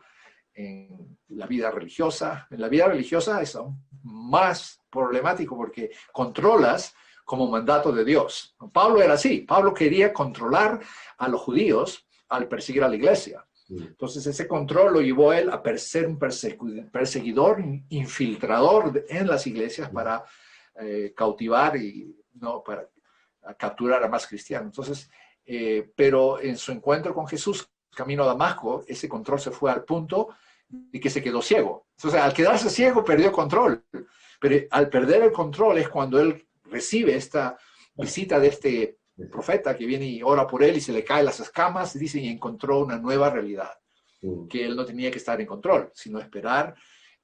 en la vida religiosa. En la vida religiosa es aún más problemático porque controlas como mandato de Dios. Pablo era así. Pablo quería controlar a los judíos al perseguir a la iglesia. Entonces ese control lo llevó a él a ser un perseguidor, infiltrador en las iglesias para cautivar y no para capturar a más cristianos. Entonces, pero en su encuentro con Jesús, camino a Damasco, ese control se fue al punto de que se quedó ciego. Entonces, al quedarse ciego, perdió control. Pero al perder el control es cuando él recibe esta visita de este profeta que viene y ora por él y se le caen las escamas, dice, y encontró una nueva realidad, que él no tenía que estar en control, sino esperar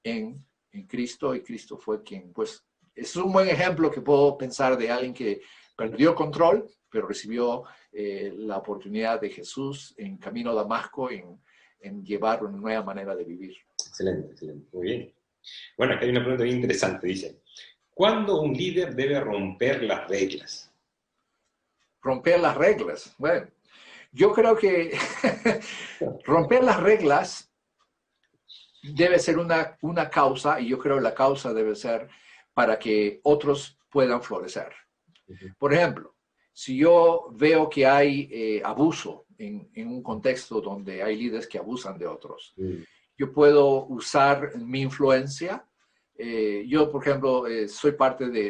en Cristo, y Cristo fue quien, pues, es un buen ejemplo que puedo pensar de alguien que perdió control, pero recibió la oportunidad de Jesús en camino a Damasco en llevar una nueva manera de vivir. Excelente, excelente, muy bien. Bueno, acá hay una pregunta bien interesante, dice, ¿cuándo un líder debe romper las reglas? Romper las reglas. Bueno, yo creo que romper las reglas debe ser una causa, y yo creo que la causa debe ser para que otros puedan florecer. Por ejemplo, si yo veo que hay abuso en un contexto donde hay líderes que abusan de otros, yo puedo usar mi influencia. Yo, por ejemplo,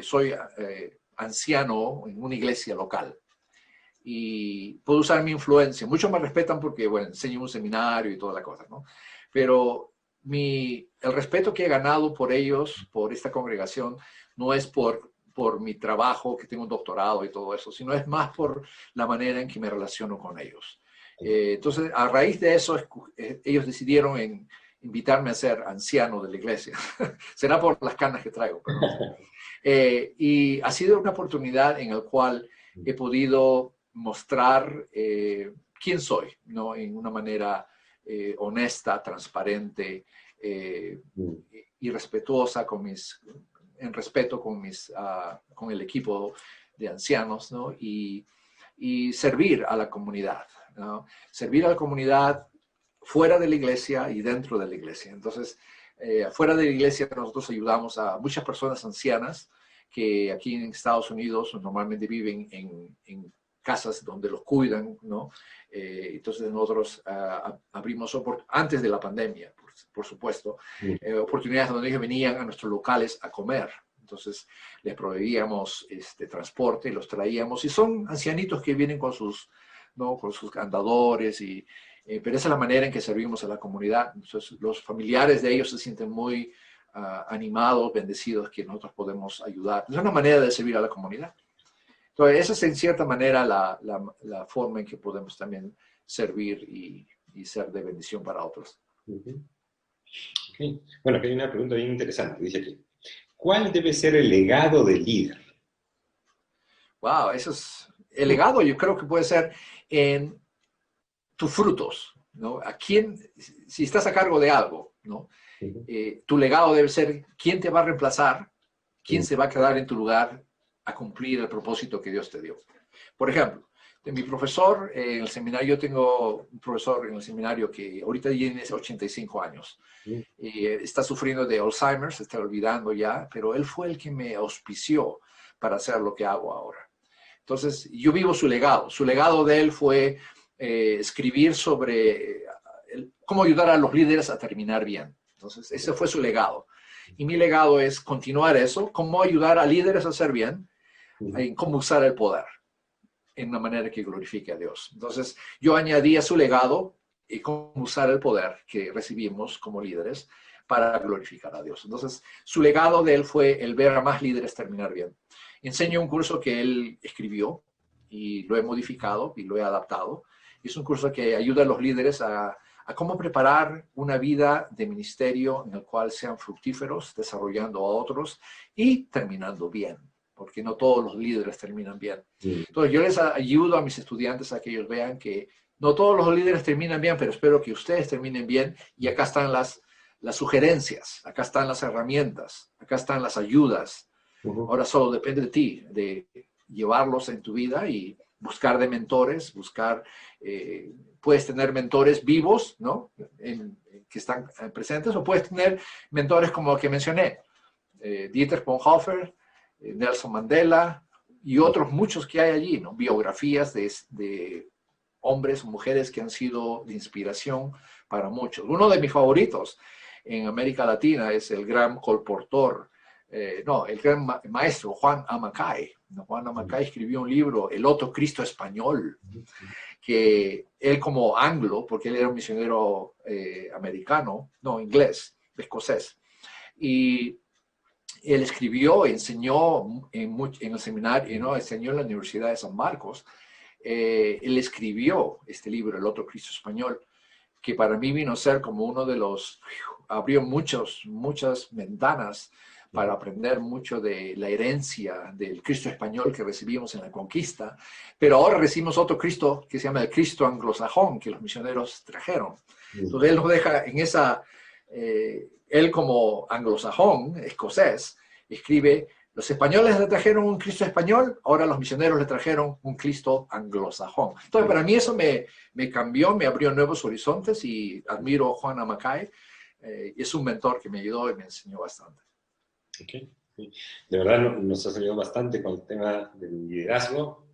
soy anciano en una iglesia local. Y puedo usar mi influencia. Muchos me respetan porque, bueno, enseño un seminario y toda la cosa, ¿no? Pero el respeto que he ganado por ellos, por esta congregación, no es por mi trabajo, que tengo un doctorado y todo eso, sino es más por la manera en que me relaciono con ellos. Entonces, a raíz de eso, ellos decidieron invitarme a ser anciano de la iglesia. Será por las canas que traigo, pero y ha sido una oportunidad en la cual he podido mostrar quién soy, ¿no? En una manera honesta, transparente y respetuosa en respeto con el equipo de ancianos, ¿no? Y y servir a la comunidad, ¿no? Servir a la comunidad fuera de la iglesia y dentro de la iglesia. Entonces, fuera de la iglesia nosotros ayudamos a muchas personas ancianas que aquí en Estados Unidos normalmente viven en casas donde los cuidan, ¿no? Entonces nosotros abrimos antes de la pandemia, por supuesto, oportunidades donde ellos venían a nuestros locales a comer. Entonces les proveíamos transporte, los traíamos, y son ancianitos que vienen con sus, ¿no? Con sus andadores, pero esa es la manera en que servimos a la comunidad. Entonces los familiares de ellos se sienten muy animados, bendecidos, que nosotros podemos ayudar. Es una manera de servir a la comunidad. Entonces esa es en cierta manera la forma en que podemos también servir y ser de bendición para otros. Okay. Bueno, aquí hay una pregunta bien interesante. Dice aquí, ¿cuál debe ser el legado del líder? Wow, eso es... El legado yo creo que puede ser en tus frutos, ¿no? A quién, si estás a cargo de algo, ¿no? Tu legado debe ser quién te va a reemplazar, quién se va a quedar en tu lugar a cumplir el propósito que Dios te dio. Por ejemplo, de mi profesor en el seminario, yo tengo un profesor en el seminario que ahorita tiene 85 años. Está sufriendo de Alzheimer, se está olvidando ya, pero él fue el que me auspició para hacer lo que hago ahora. Entonces, yo vivo su legado. Su legado de él fue escribir sobre cómo ayudar a los líderes a terminar bien. Entonces, ese fue su legado. Y mi legado es continuar eso, cómo ayudar a líderes a hacer bien, en cómo usar el poder en una manera que glorifique a Dios. Entonces, yo añadí a su legado y cómo usar el poder que recibimos como líderes para glorificar a Dios. Entonces, su legado de él fue el ver a más líderes terminar bien. Enseño un curso que él escribió y lo he modificado y lo he adaptado. Es un curso que ayuda a los líderes a cómo preparar una vida de ministerio en el cual sean fructíferos, desarrollando a otros y terminando bien, porque no todos los líderes terminan bien. Entonces yo les ayudo a mis estudiantes a que ellos vean que no todos los líderes terminan bien, pero espero que ustedes terminen bien, y acá están las sugerencias, acá están las herramientas, acá están las ayudas. Ahora solo depende de ti, de llevarlos en tu vida y buscar de mentores, puedes tener mentores vivos, ¿no? Que están presentes, o puedes tener mentores como el que mencioné, Dietrich Bonhoeffer, Nelson Mandela y otros muchos que hay allí, ¿no? Biografías de hombres o mujeres que han sido de inspiración para muchos. Uno de mis favoritos en América Latina es el gran colportor, el gran maestro Juan Amacay. Juan Amacay escribió un libro, El Otro Cristo Español, que él como anglo, porque él era un misionero inglés, escocés, y él escribió, enseñó en el seminario, ¿no? Enseñó en la Universidad de San Marcos. Él escribió este libro, El Otro Cristo Español, que para mí vino a ser como uno de los, abrió muchas ventanas para aprender mucho de la herencia del Cristo español que recibimos en la conquista, pero ahora recibimos otro Cristo que se llama el Cristo anglosajón, que los misioneros trajeron. Entonces él nos deja en esa, él como anglosajón, escocés, escribe, los españoles le trajeron un Cristo español, ahora los misioneros le trajeron un Cristo anglosajón. Entonces para mí eso me cambió, me abrió nuevos horizontes, y admiro a Juan Amacay. Es un mentor que me ayudó y me enseñó bastante. Okay. De verdad nos ha ayudado bastante con el tema del liderazgo,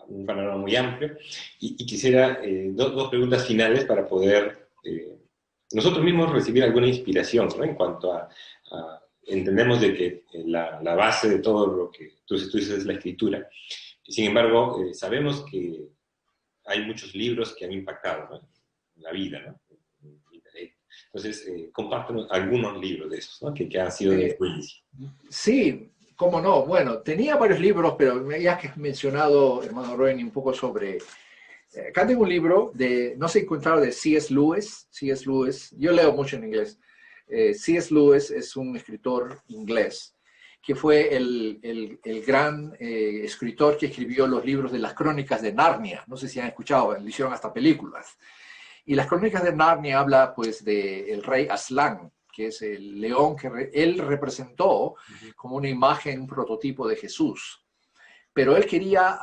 un panorama muy amplio, y quisiera dos preguntas finales para poder nosotros mismos recibir alguna inspiración, ¿no? En cuanto a entendemos de que la base de todo lo que tú estudias es la escritura. Sin embargo, sabemos que hay muchos libros que han impactado, ¿no? En la vida, ¿no? Entonces, compártenos algunos libros de esos, ¿no? que han sido de influencia. Sí, cómo no. Bueno, tenía varios libros, pero ya que has mencionado, hermano Roen, un poco sobre... acá tengo un libro no sé si encontraron, de C.S. Lewis. C.S. Lewis, yo leo mucho en inglés. C.S. Lewis es un escritor inglés que fue el gran escritor que escribió los libros de las Crónicas de Narnia. No sé si han escuchado, le hicieron hasta películas. Y las Crónicas de Narnia habla pues del rey Aslan, que es el león que él representó como una imagen, un prototipo de Jesús. pero él quería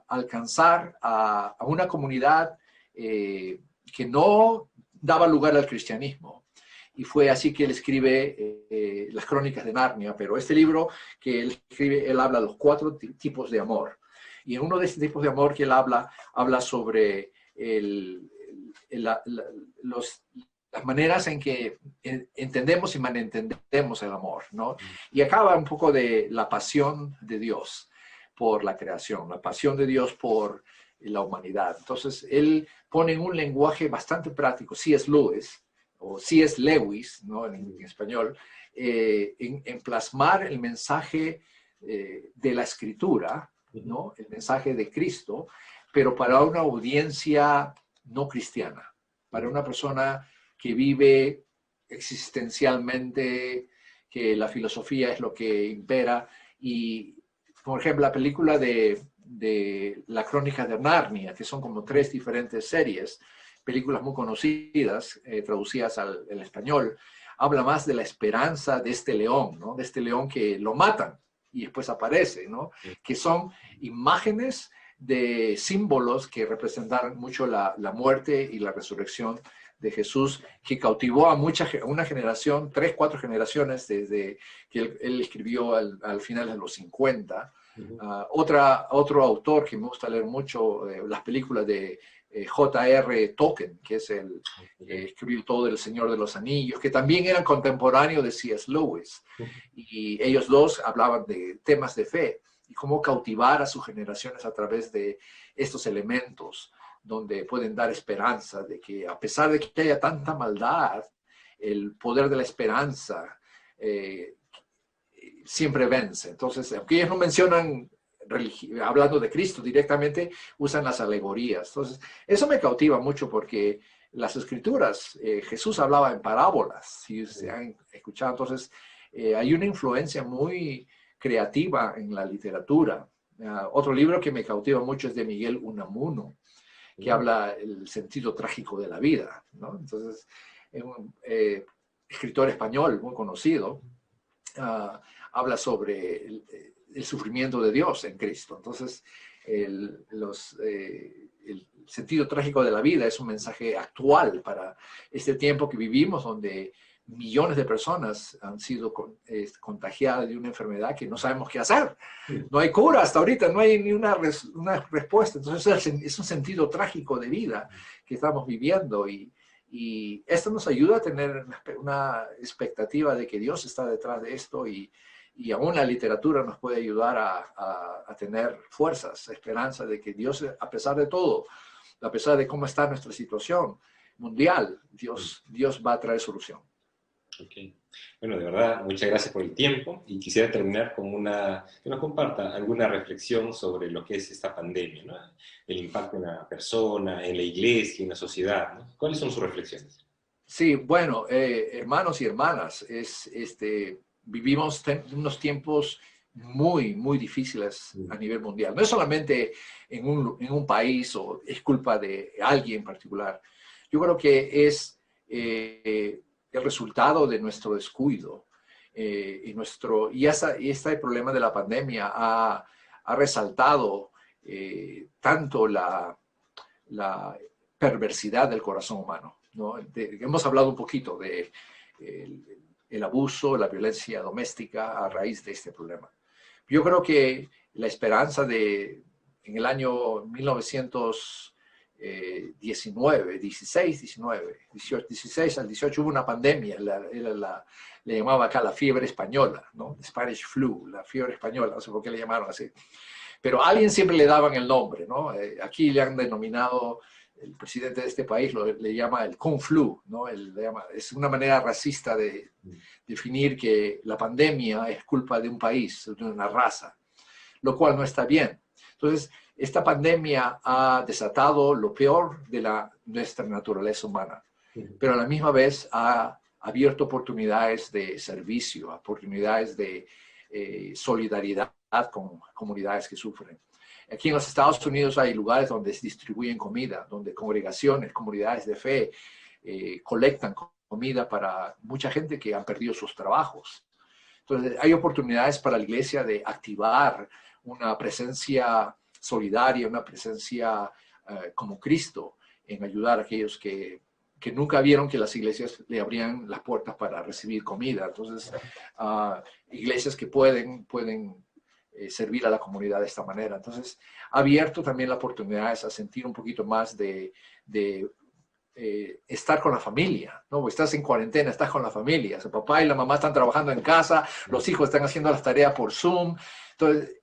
alcanzar a una comunidad que no daba lugar al cristianismo. Y fue así que él escribe las Crónicas de Narnia, pero este libro que él escribe, él habla de los 4 tipos de amor. Y en uno de estos tipos de amor que él habla sobre las maneras en que entendemos y malentendemos el amor, ¿no? Y acaba un poco de la pasión de Dios por la creación, la pasión de Dios por la humanidad. Entonces, él pone en un lenguaje bastante práctico, C.S. Lewis, o C.S. Lewis, ¿no? en español, en plasmar el mensaje de la Escritura, ¿no? El mensaje de Cristo, pero para una audiencia no cristiana, para una persona que vive existencialmente, que la filosofía es lo que impera. Y, por ejemplo, la película de la Crónica de Narnia, que son como 3 diferentes series, películas muy conocidas, traducidas al español, habla más de la esperanza de este león, ¿no? De este león que lo matan y después aparece, ¿no? Que son imágenes de símbolos que representaron mucho la muerte y la resurrección de Jesús, que cautivó a una generación, 3, 4 generaciones, desde que él escribió al final de los 50. Otro autor que me gusta leer mucho, las películas de J.R. Tolkien, que es el escritor del Señor de los Anillos, que también eran contemporáneos de C.S. Lewis. Y ellos dos hablaban de temas de fe y cómo cautivar a sus generaciones a través de estos elementos, donde pueden dar esperanza de que a pesar de que haya tanta maldad, el poder de la esperanza siempre vence. Entonces, aunque ellos no mencionan hablando de Cristo directamente, usan las alegorías. Entonces, eso me cautiva mucho porque las Escrituras, Jesús hablaba en parábolas, si se han escuchado. Entonces, hay una influencia muy creativa en la literatura. Otro libro que me cautiva mucho es de Miguel Unamuno, que habla el sentido trágico de la vida, ¿no? Entonces, es un escritor español muy conocido, habla sobre el sufrimiento de Dios en Cristo. Entonces, el sentido trágico de la vida es un mensaje actual para este tiempo que vivimos, donde millones de personas han sido contagiadas de una enfermedad que no sabemos qué hacer. No hay cura hasta ahorita, no hay ni una respuesta. Entonces es un sentido trágico de vida que estamos viviendo y esto nos ayuda a tener una expectativa de que Dios está detrás de esto y aún la literatura nos puede ayudar a tener fuerzas, esperanza de que Dios, a pesar de todo, a pesar de cómo está nuestra situación mundial, Dios va a traer solución. Okay. Bueno, de verdad, muchas gracias por el tiempo y quisiera terminar con que nos comparta alguna reflexión sobre lo que es esta pandemia, ¿no? El impacto en la persona, en la iglesia, en la sociedad, ¿no? ¿Cuáles son sus reflexiones? Sí, bueno, hermanos y hermanas, vivimos unos tiempos muy, muy difíciles a nivel mundial. No es solamente en un país o es culpa de alguien en particular. Yo creo que es el resultado de nuestro descuido y este problema de la pandemia ha resaltado tanto la perversidad del corazón humano, ¿no? Hemos hablado un poquito de el abuso, la violencia doméstica a raíz de este problema. Yo creo que la esperanza en el año 16 al 18 hubo una pandemia, le llamaba acá la fiebre española, ¿no? Spanish flu, la fiebre española, no sé por qué le llamaron así. Pero a alguien siempre le daban el nombre, ¿no? Aquí le han denominado, el presidente de este país le llama el Kung Flu, ¿no? Es una manera racista de definir que la pandemia es culpa de un país, de una raza, lo cual no está bien. Entonces, esta pandemia ha desatado lo peor de nuestra naturaleza humana, pero a la misma vez ha abierto oportunidades de servicio, oportunidades de solidaridad con comunidades que sufren. Aquí en los Estados Unidos hay lugares donde se distribuyen comida, donde congregaciones, comunidades de fe colectan comida para mucha gente que han perdido sus trabajos. Entonces, hay oportunidades para la iglesia de activar una presencia solidaria, una presencia como Cristo en ayudar a aquellos que nunca vieron que las iglesias le abrían las puertas para recibir comida. Entonces, iglesias que pueden servir a la comunidad de esta manera. Entonces, ha abierto también las oportunidades a sentir un poquito más de estar con la familia, ¿no? Estás en cuarentena, estás con la familia, su papá y la mamá están trabajando en casa, los hijos están haciendo las tareas por Zoom. Entonces,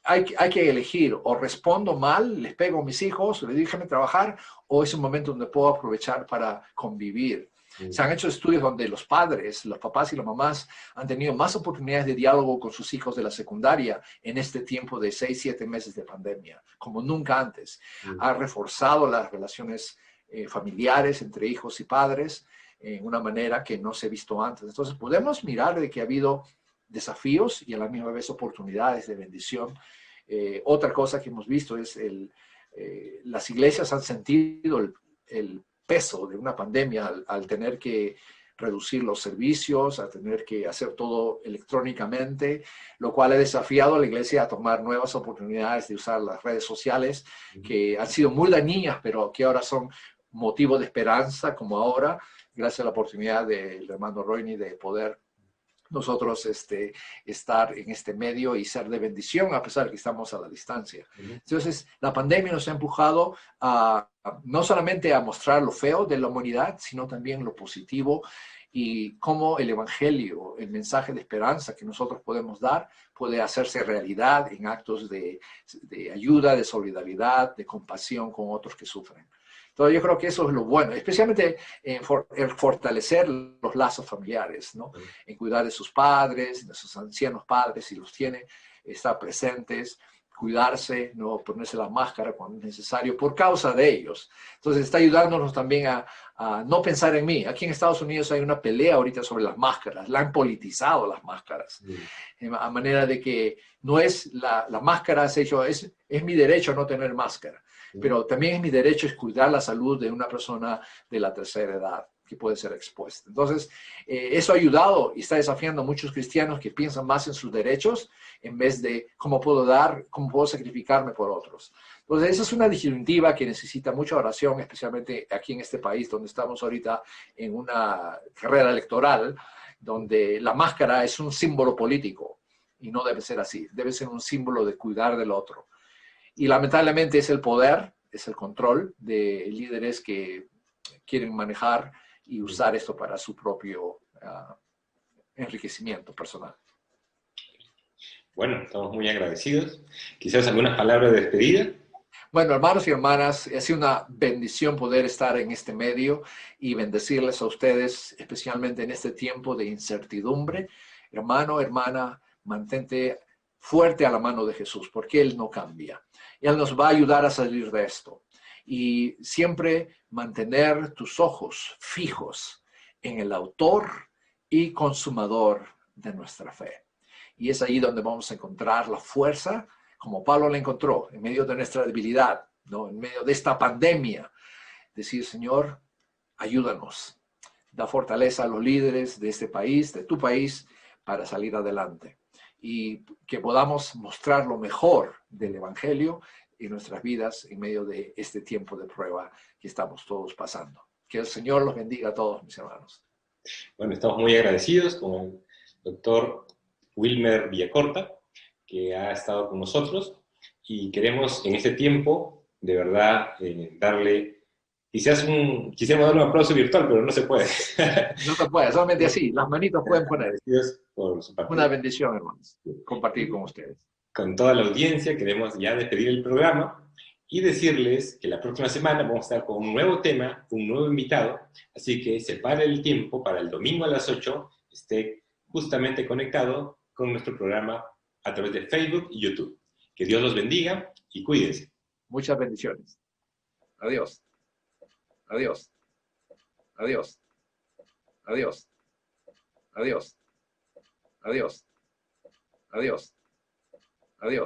hay que elegir, o respondo mal, les pego a mis hijos, les digo déjame trabajar, o es un momento donde puedo aprovechar para convivir. Se han hecho estudios donde los padres, los papás y las mamás han tenido más oportunidades de diálogo con sus hijos de la secundaria en este tiempo de 6-7 meses de pandemia, como nunca antes. Ha reforzado las relaciones familiares entre hijos y padres en una manera que no se ha visto antes. Entonces podemos mirar de que ha habido desafíos y a la misma vez oportunidades de bendición. Otra cosa que hemos visto es las iglesias han sentido el peso de una pandemia al tener que reducir los servicios, a tener que hacer todo electrónicamente, lo cual ha desafiado a la iglesia a tomar nuevas oportunidades de usar las redes sociales, que han sido muy dañinas, pero que ahora son motivo de esperanza, como ahora, gracias a la oportunidad del hermano Roini de poder nosotros estar en este medio y ser de bendición a pesar de que estamos a la distancia. Entonces, la pandemia nos ha empujado no solamente a mostrar lo feo de la humanidad, sino también lo positivo y cómo el evangelio, el mensaje de esperanza que nosotros podemos dar, puede hacerse realidad en actos de ayuda, de solidaridad, de compasión con otros que sufren. Entonces yo creo que eso es lo bueno, especialmente en fortalecer los lazos familiares, ¿no? En cuidar de sus padres, de sus ancianos padres, si los tiene, estar presentes, cuidarse, no ponerse la máscara cuando es necesario, por causa de ellos. Entonces está ayudándonos también a no pensar en mí. Aquí en Estados Unidos hay una pelea ahorita sobre las máscaras, la han politizado las máscaras, a manera de que no es la máscara, es mi derecho a no tener máscara. Pero también es mi derecho es cuidar la salud de una persona de la tercera edad que puede ser expuesta. Entonces, eso ha ayudado y está desafiando a muchos cristianos que piensan más en sus derechos en vez de cómo puedo sacrificarme por otros. Entonces, esa es una disyuntiva que necesita mucha oración, especialmente aquí en este país, donde estamos ahorita en una carrera electoral, donde la máscara es un símbolo político y no debe ser así. Debe ser un símbolo de cuidar del otro. Y lamentablemente es el poder, es el control de líderes que quieren manejar y usar esto para su propio enriquecimiento personal. Bueno, estamos muy agradecidos. Quizás algunas palabras de despedida. Bueno, hermanos y hermanas, ha sido una bendición poder estar en este medio y bendecirles a ustedes, especialmente en este tiempo de incertidumbre. Hermano, hermana, mantente fuerte a la mano de Jesús, porque Él no cambia. Él nos va a ayudar a salir de esto. Y siempre mantener tus ojos fijos en el autor y consumador de nuestra fe. Y es ahí donde vamos a encontrar la fuerza, como Pablo la encontró, en medio de nuestra debilidad, ¿no? En medio de esta pandemia. Decir, Señor, ayúdanos. Da fortaleza a los líderes de este país, de tu país, para salir adelante. Y que podamos mostrar lo mejor del Evangelio en nuestras vidas en medio de este tiempo de prueba que estamos todos pasando. Que el Señor los bendiga a todos, mis hermanos. Bueno, estamos muy agradecidos con el doctor Wilmer Villacorta, que ha estado con nosotros, y queremos en este tiempo, de verdad, darle, quisiéramos darle un aplauso virtual, pero no se puede. No se puede, solamente así, las manitos pueden poner. Agradecidos por su Una bendición, hermanos, compartir con ustedes. Con toda la audiencia queremos ya despedir el programa y decirles que la próxima semana vamos a estar con un nuevo tema, un nuevo invitado, así que separe el tiempo para el domingo a las 8, esté justamente conectado con nuestro programa a través de Facebook y YouTube. Que Dios los bendiga y cuídense. Muchas bendiciones. Adiós. Adiós. Adiós. Adiós. Adiós. Adiós. Adiós. Adiós.